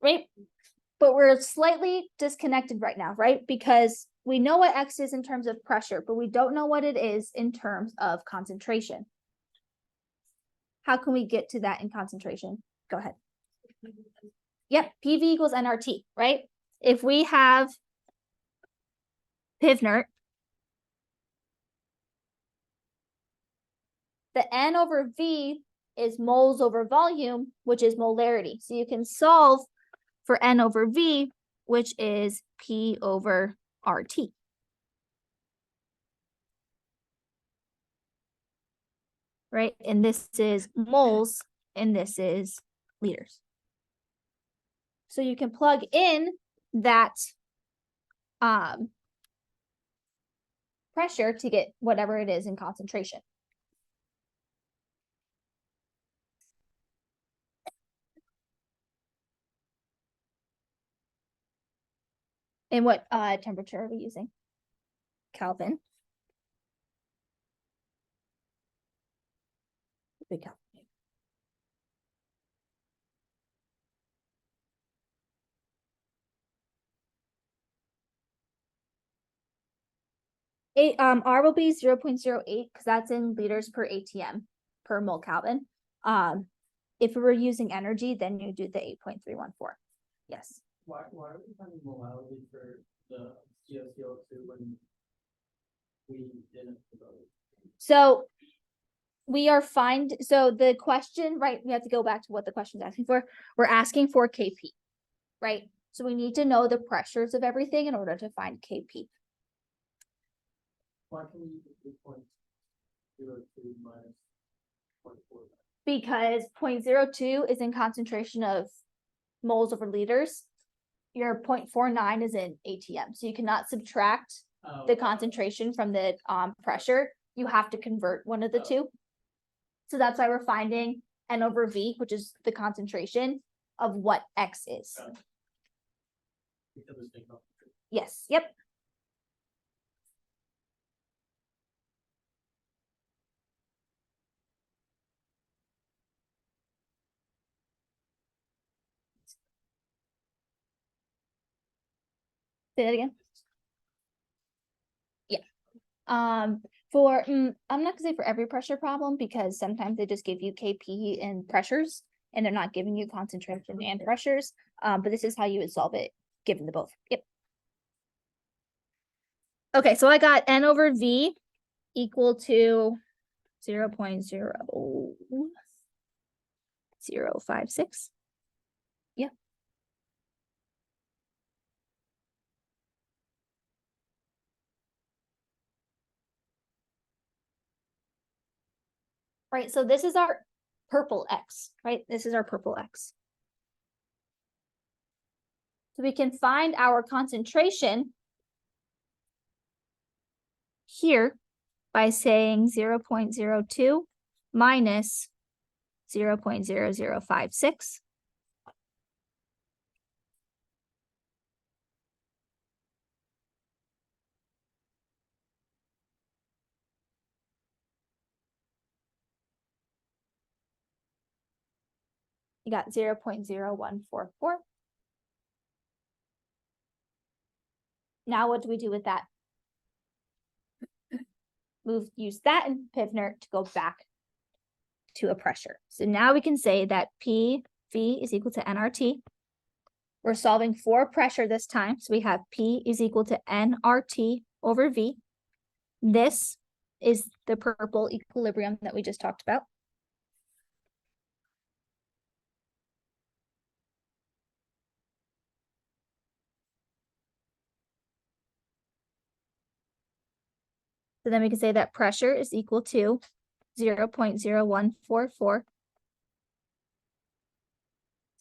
Right? But we're slightly disconnected right now, right? Because we know what X is in terms of pressure, but we don't know what it is in terms of concentration. How can we get to that in concentration? Go ahead. Yep, PV equals nRT, right? If we have PIV-NERT, the N over V is moles over volume, which is molarity. So you can solve for N over V, which is P over RT. Right? And this is moles, and this is liters. So you can plug in that pressure to get whatever it is in concentration. And what temperature are we using? Kelvin. Big Kelvin. R will be 0.08 because that's in liters per ATM per mole Kelvin. If we were using energy, then you do the 8.314. Yes. Why are we finding molality for the CO2 when we didn't develop? So we are so the question, right? We have to go back to what the question is asking for. We're asking for KP, right? So we need to know the pressures of everything in order to find KP. Why can we use 0.02 minus 0.4? Because 0.02 is in concentration of moles over liters. Your 0.49 is in ATM. So you cannot subtract the concentration from the pressure. You have to convert one of the two. So that's why we're finding N over V, which is the concentration of what X is. Yes, yep. Say that again. Yeah. For, I'm not gonna say for every pressure problem, because sometimes they just give you KP and pressures, and they're not giving you concentration and pressures. But this is how you would solve it, given the both. Yep. Okay, so I got N over V equal to 0.0056. Yeah. Right, so this is our purple X, right? This is our purple X. So we can find our concentration here by saying 0.02 minus 0.0056. You got 0.0144. Now what do we do with that? Use that in Pivner to go back to a pressure. So now we can say that PV is equal to nRT. We're solving for pressure this time. So we have P is equal to nRT over V. This is the purple equilibrium that we just talked about. So then we can say that pressure is equal to 0.0144,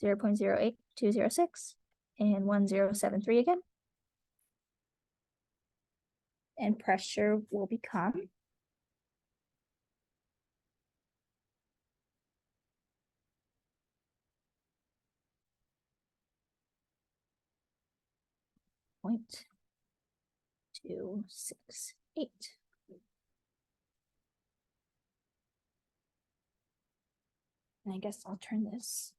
0.08206, and 1073 again. And pressure will become 0.268. And I guess I'll turn this.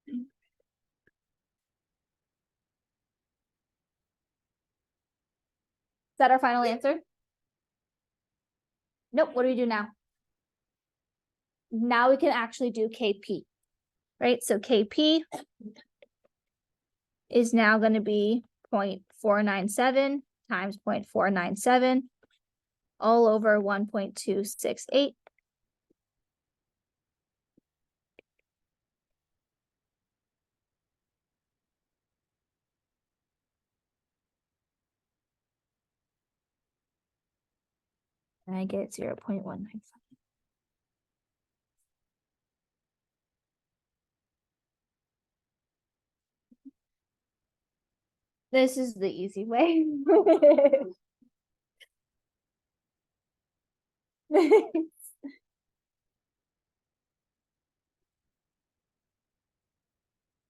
Is that our final answer? Nope. What do we do now? Now we can actually do KP, right? So KP is now going to be 0.497 times 0.497 all over 1.268. And I get 0.195. This is the easy way.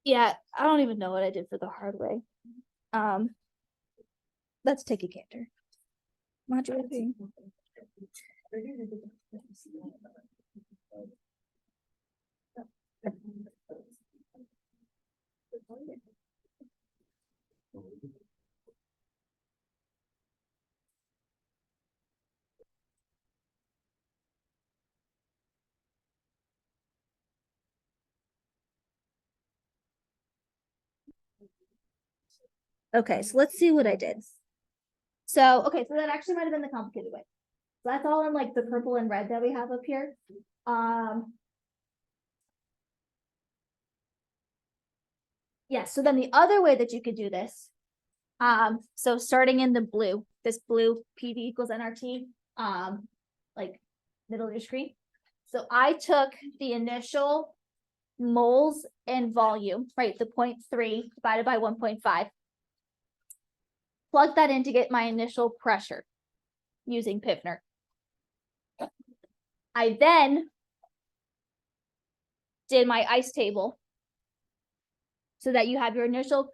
Yeah, I don't even know what I did for the hard way. Let's take a gander. Modulating. Okay, so let's see what I did. So, okay, so that actually might have been the complicated way. So that's all in like the purple and red that we have up here. Yeah, so then the other way that you could do this, so starting in the blue, this blue PV equals nRT, like middle of your screen. So I took the initial moles and volume, right, the 0.3 divided by 1.5, plug that in to get my initial pressure using Pivner. I then did my ice table so that you have your initial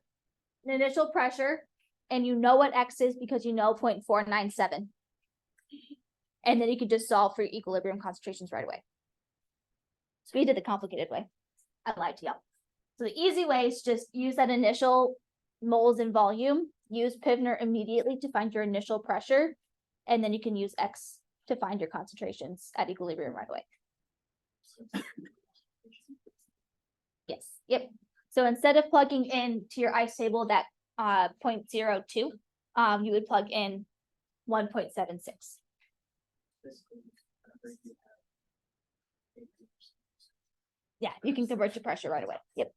pressure and you know what X is because you know 0.497. And then you could just solve for equilibrium concentrations right away. So we did the complicated way. I lied to y'all. So the easy way is just use that initial moles and volume use Pivner immediately to find your initial pressure, and then you can use X to find your concentrations at equilibrium right away. Yes, yep. So instead of plugging in to your ice table that 0.02, you would plug in 1.76. Yeah, you can convert to pressure right away. Yep.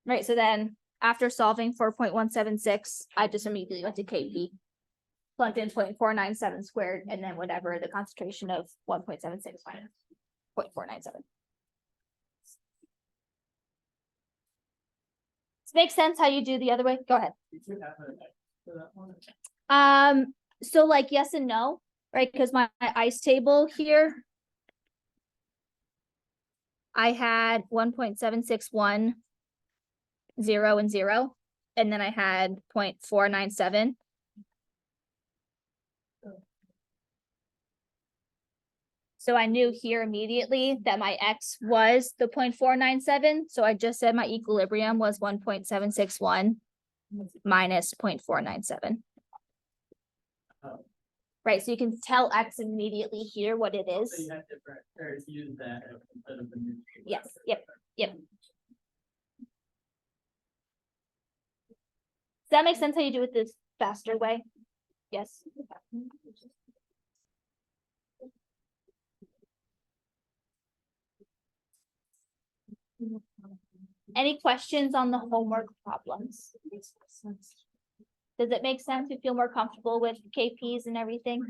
Right, so then after solving for 0.176, I just immediately went to KP, plugged in 0.497 squared, and then whatever the concentration of 1.76 minus 0.497. Makes sense how you do the other way? Go ahead. So like yes and no, right? Because my ice table here, I had 1.761, 0 and 0, and then I had 0.497. So I knew here immediately that my X was the 0.497. So I just said my equilibrium was 1.761 minus 0.497. Right, so you can tell X immediately here what it is. So you have to use that instead of the new. Yes, yep, yep. Does that make sense how you do it this faster way? Yes. Any questions on the homework problems? Does it make sense? You feel more comfortable with KPs and everything?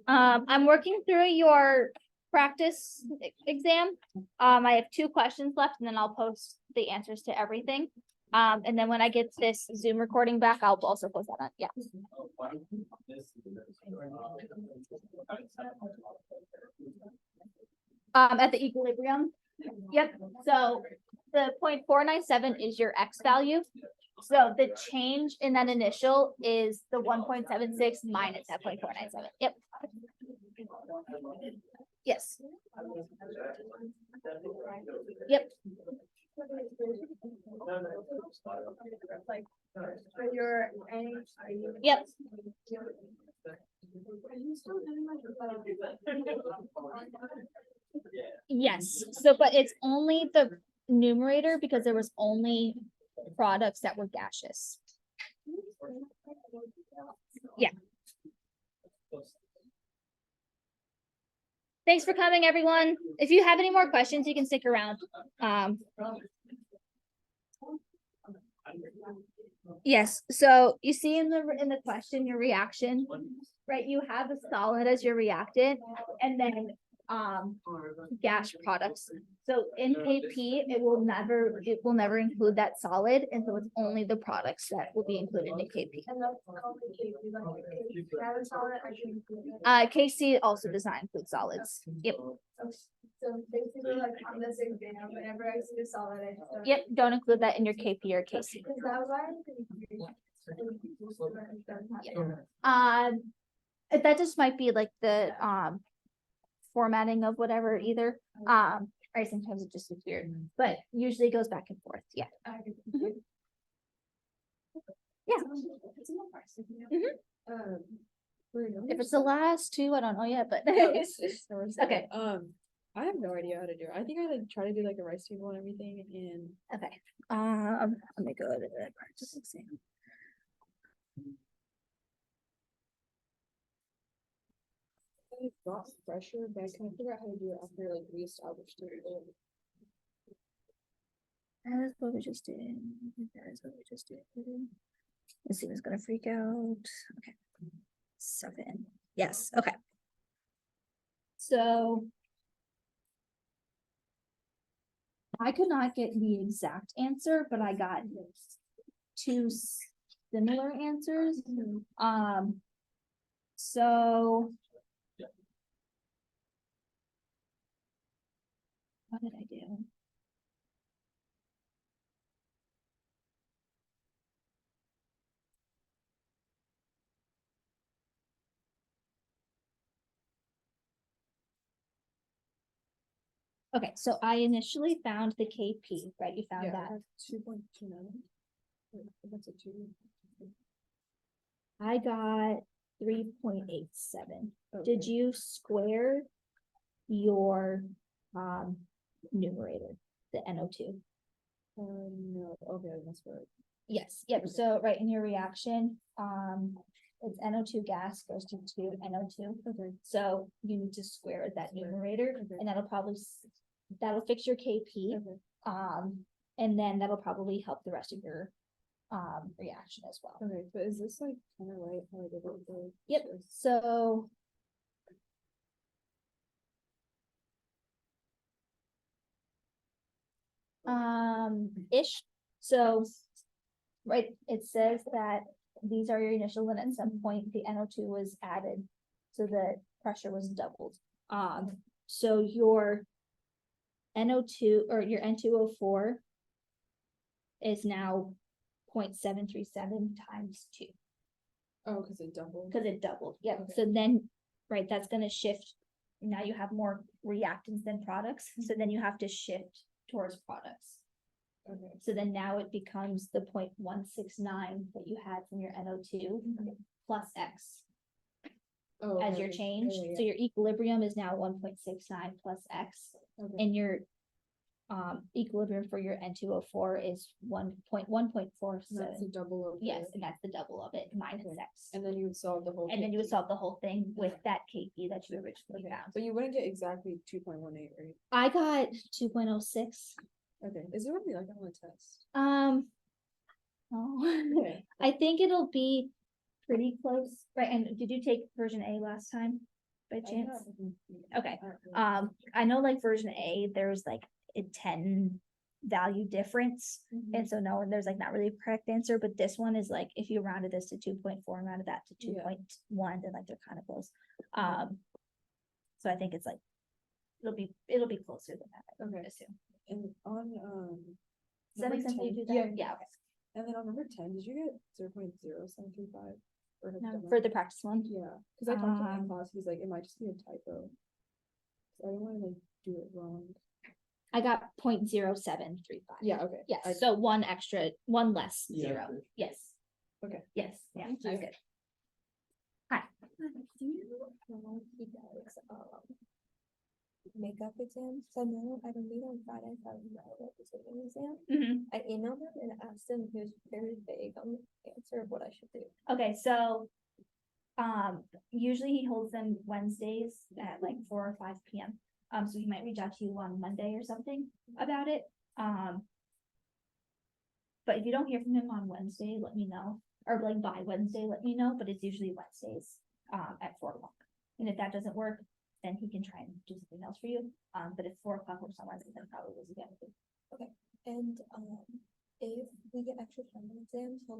I'm working through your practice exam. I have 2 questions left and then I'll post the answers to everything. And then when I get this Zoom recording back, I'll also post that on, yeah. At the equilibrium. Yep, so the 0.497 is your X value. So the change in that initial is the 1.76 minus that 0.497. Yep. Yes. Yep. Yep. Yes, so but it's only the numerator because there was only products that were gaseous. Yeah. Thanks for coming, everyone. If you have any more questions, you can stick around. Yes, so you see in the question your reaction, right? You have a solid as your reactant, and then gas products. So in KP, it will never include that solid, and so it's only the products that will be included in KP. KC also does not include solids. Yep. So basically, like on this exam, whenever I see a solid, I just don't. Yep, don't include that in your KP or KC. Because that was why That just might be like the formatting of whatever either. Right, sometimes it just is weird, but usually it goes back and forth. Yeah. Yeah. If it's the last 2, I don't know yet, but okay. I have no idea how to do it. I think I like try to do like a rice table and everything, and Okay. Let me go to the practice exam. I got pressure, but I can't figure out how to do it after like we established it. That is what we just did. Let's see who's gonna freak out. Okay. 7. Yes, okay. So I could not get the exact answer, but I got 2 similar answers. So what did I do? Okay, so I initially found the KP, right? You found Yeah, I that. have 2.29. That's a 2. I got 3.87. Okay. Did you square your numerator, the NO2? No, okay, that's right. Yes, yep, so right in your reaction, it's NO2 gas goes to NO2. Okay. So you need to square that Square. numerator, Okay. and that'll probably, that'll fix your KP. Okay. And then that'll probably help the rest of your reaction as well. Okay, but is this like kind of right how I did it with the? Yep, so. Ish, so. Right, it says that these are your initial, and at some point the NO2 was added, so the pressure was doubled. So your NO2 or your N2O4 is now 0.737 times 2. Oh, because it doubled. Because it doubled, yep. Okay. So then, right, that's gonna shift. Now you have more reactants than products, so then you have to shift towards products. Okay. So then now it becomes the 0.169 that you had from your NO2 plus X Oh, as okay, your okay. change. Yeah, yeah, So your equilibrium is now 1.69 plus X, yeah. Okay. and your equilibrium for your N2O4 is 1.1.47. That's a double of. Yes, the- and that's the double of it minus Okay. X. And then you would solve the whole. And then you would KP. solve the whole thing with that KP that you originally Okay, found. but you wouldn't get exactly 2.18, right? I got 2.06. Okay, is there only like on the test? Oh. Okay. I think it'll be pretty close, right? And did you take version A last time by chance? Okay. I know like version A, there's like a 10 value difference. And so no, there's like not really a correct answer, but this one is like, if you rounded this to 2.4 and rounded that to Yeah. 2.1, then like they're kind of close. So I think it's like, it'll be closer than that, I would Okay. assume. And on, Does that make number sense when you 10 do that? Yeah. Yeah, okay. And then on number 10, did you get 0.0735? Or have you No, done that? for the practice one. Yeah, because I talked to him in Um, class, he's like, it might just be a typo. So I don't wanna like do it wrong. I got 0.0735. Yeah, okay. Yes, I- so one less Yeah, zero. good. Yes. Okay. Yes, yeah, Thank that's you. good. Hi. Do you know he does makeup exams? So I know I don't meet on Friday, so I don't know what the taking exam. Mhm. I emailed him and asked him, he was very vague on the answer of what I should do. Okay, so usually he holds them Wednesdays at like 4 or 5 p.m. So he might reach out to you on Monday or something about it. But if you don't hear from him on Wednesday, let me know, or like by Wednesday, let me know, but it's usually Wednesdays at 4 o'clock. And if that doesn't work, then he can try and do something else for you. But if 4 o'clock works on Wednesday, then probably was again. And if we get extra time on exams, he'll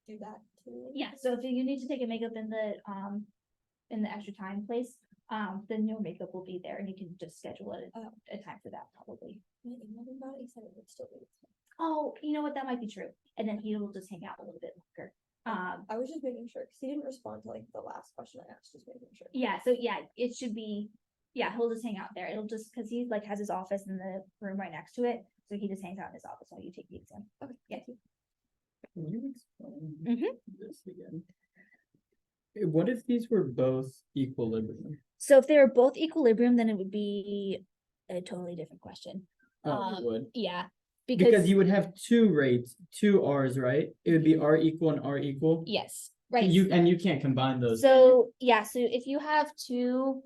do that too. Yeah, so if you need to take a makeup in the extra time place, then your makeup will be there and you can just schedule it a time for that probably. I emailed him about it, he said it would still be. Oh, you know what, that might be true. And then he will just hang out a little bit longer. I was just making sure, cause he didn't respond to like the last question I asked, just making sure. Yeah, so yeah, it should be, yeah, he'll just hang out there. It'll just, cause he like has his office in the room right next to it. So he just hangs out in his office while you take the exam. Okay, Yeah. thank you. Can you explain Mhm. this again? What if these were both equilibrium? So if they were both equilibrium, then it would be a totally different question. Oh, it would. Yeah, Because you would have two rates, two R's, right? It would be R equal and R equal. yes, So right. you can't combine those. So, yeah, so if you have two,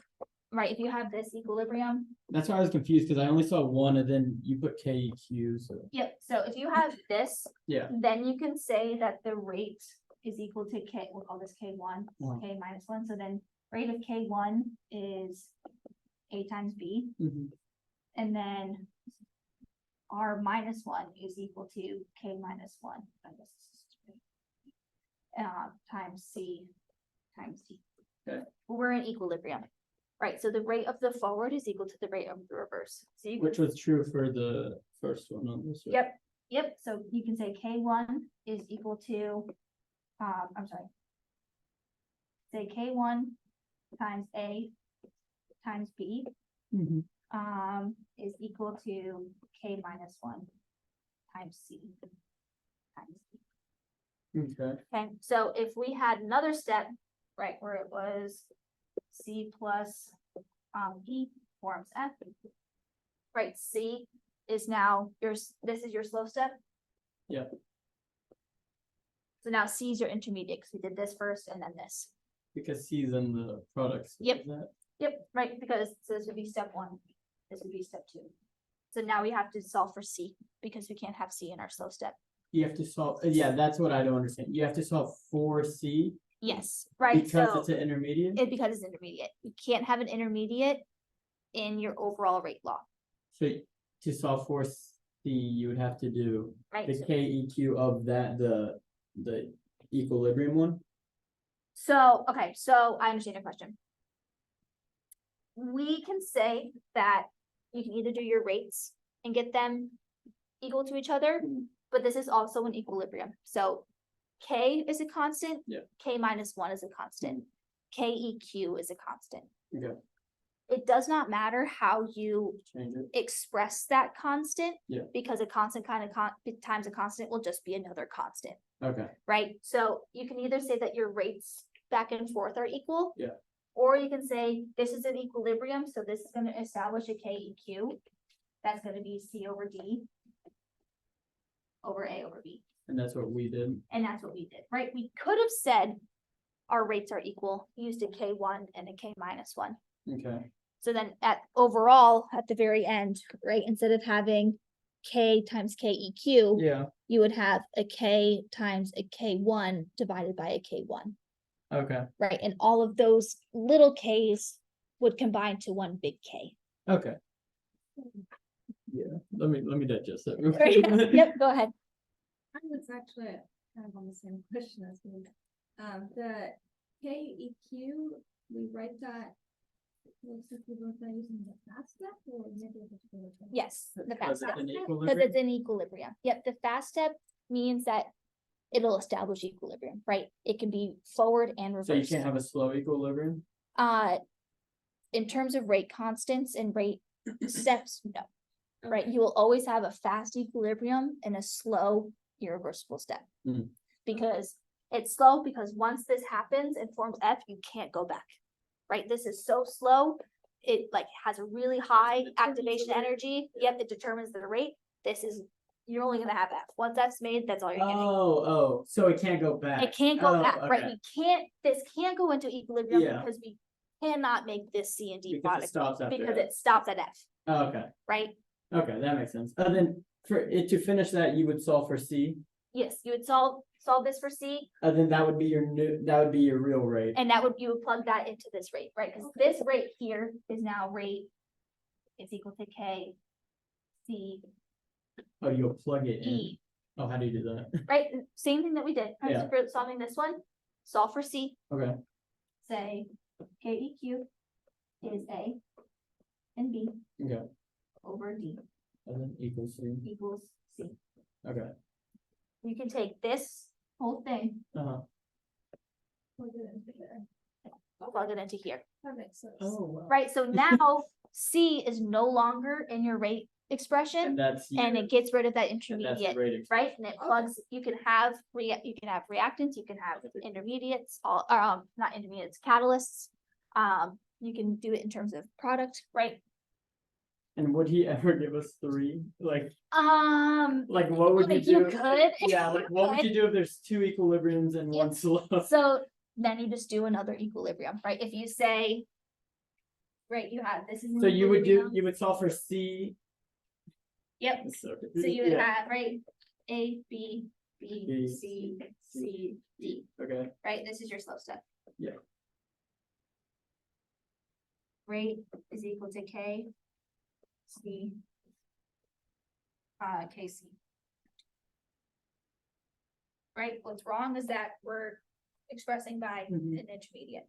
right, if you have this equilibrium, That's why I was confused, because I only saw one and then you put KEQ, so. yep, so if you have this, Yeah. then you can say that the rate is equal to K, we'll call this K1, Wow. K minus 1, so then rate of K1 is A times B, Mhm. and then R minus 1 is equal to K minus 1, I guess this is times C times D. Okay. We're in equilibrium. Right, so the rate of the forward is equal to the rate of the reverse. So you Which can, was true for the first one on this. one. yep, so you can say K1 is equal to, I'm sorry. Say K1 times A times B, Mhm. is equal to K minus one times C times D. Okay, Okay, so if we had another step, right, where it was C plus E forms F. Right, C is now this is your slow step. Yeah. So now C is your intermediate, because we did this first and then this. because C's in the products. Yep. is that- Yep, right, because so this would be step one, this would be step two. So now we have to solve for C, because we can't have C in our slow step. You have to solve, yeah, that's what I don't understand. You have to solve for C Yes, right, because so it's an intermediate? because it's intermediate, you can't have an intermediate in your overall rate law, So to solve for C, you would have to do right? the KEQ of that, the equilibrium one? So, okay, so I understand your question. We can say that you can either do your rates and get them equal to each other, but this is also an equilibrium. So K is a constant. Yeah. K minus one is a constant. KEQ is a constant. Okay, It does not matter how you change it. express that constant. Yeah. Because a constant times a constant will just be another constant. Okay, Right? So you can either say that your rates back and forth are equal. Yeah. Or you can say this is an equilibrium, so this is gonna establish a KEQ. That's gonna be C over D over A over B, and that's what we did. and that's what we did, right? We could have said our rates are equal, used a K1 and a K minus one. Okay, So then overall, at the very end, right, instead of having K times KEQ, yeah, you would have a K times a K1 divided by a K1. okay, Right, and all of those little Ks would combine to one big K. okay. Yeah, let me digest it. Yep, go ahead. I was actually kind of on the same question as me. The KEQ, we write that. Looks like we wrote that using the fast step or maybe a particular term? Yes, the Because fast it's step, an because equilibrium? it's in equilibrium. Yep, the fast step means that it'll establish equilibrium, right? It can be forward and So you reverse. can't have a slow equilibrium? In terms of rate constants and rate steps, no. Right, you will always have a fast equilibrium and a slow irreversible step. Mhm. Because it's slow, because once this happens and forms F, you can't go back. Right, this is so slow, it like has a really high activation energy, yep, it determines the rate. This is, you're only gonna have F, once that's made, that's all you're getting. Oh, so it can't go back? It can't go Oh, back, right, okay. this can't go into equilibrium Yeah. because we cannot make this C and D Because it product. stops after Because F. it stops at F, Oh, okay, right? okay, that makes sense. And then for it to finish that, you would solve for C, Yes, you would solve this for C, and then that would be that would be your real rate. and you would plug that into this rate, right? Because this rate here is now rate is equal to K C Oh, you'll plug it in. E, Oh, how do you do that? right? Same thing that we did, right? So Yeah. for solving this one, solve for C, Okay, say KEQ is A and B okay, over D and then equals C, equals C. okay, You can take this whole thing, uh-huh. Plug it into there. plug it into here, That makes sense. Oh, wow. right? So now C is no longer in your rate And expression, that's. and your- it gets rid of that and that's the intermediate, rate ex- right? And it plugs, you can have reactants, you can have intermediates, all, not intermediates, catalysts. You can do it in terms of product, right? And would he ever give us three? Like what would you Like you do? could. Yeah, like what would could. you do if there's two equilibriums and one Yep. slow? So then you just do another equilibrium, right? If you say, right, you have, this is. an So you equilibrium. would solve for C. Yep, It's so so confusing. you would Yeah, have, right, A, B, B, B, C, C, D, okay, right? This is your slow step. Yeah. Rate is equal to K, C, KC. Right, what's wrong is that we're expressing by Mhm. an intermediate.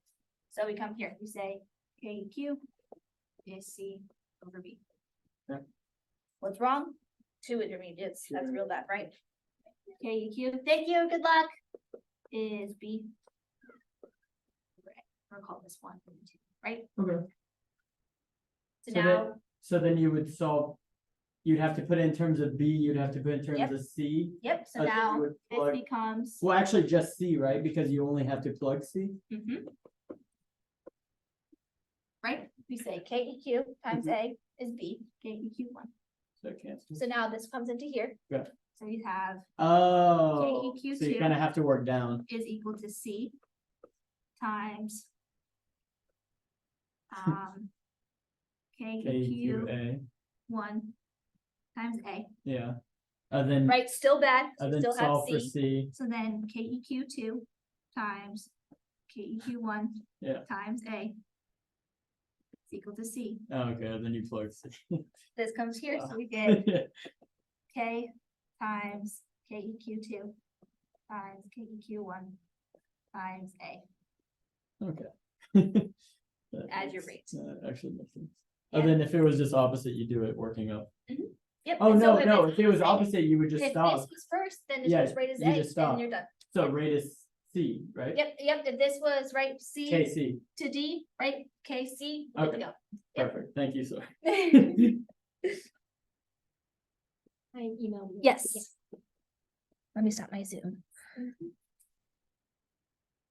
So we come here, we say KEQ is C over B. Yeah. What's wrong? Two intermediates, that's Sure. real bad, right? KEQ, thank you, good luck, is B. We'll call this one, right? okay. So So now, So then you would solve, you'd have to put it in terms of B, you'd have to put it in terms Yep. of C. Yep, so I think you now would this plug- becomes. Well, actually just C, right? Because you only have to plug C. Mhm. Right, we say KEQ times A is B, KEQ1. So it cancels. So now this comes into here. Yeah. So we have Oh, KEQ2. so you kind of have to work down. is equal to C times KEQ1 KQA, times A, yeah. Then, right? Still bad, so we then still have solve for C. C, So then KEQ2 times KEQ1 Yeah. times A is equal to C. okay, then you plug C. This comes here, so we Yeah. get K times KEQ2 times KEQ1 times A. Okay. Add your rates. That actually makes sense. Yeah. And then if it was just opposite, you do it working up. Yep. Oh, and so no, if no, it's- if it was if- opposite, you would just If stop. this was first, then this Yeah, was rate is you A, just then stop. you're done. So rate is C, right? Yep, if this was right C KC, to D, right, KC, there Okay. we go. Yep. perfect, thank you, sir. I emailed you. Yes. Let me stop my Zoom.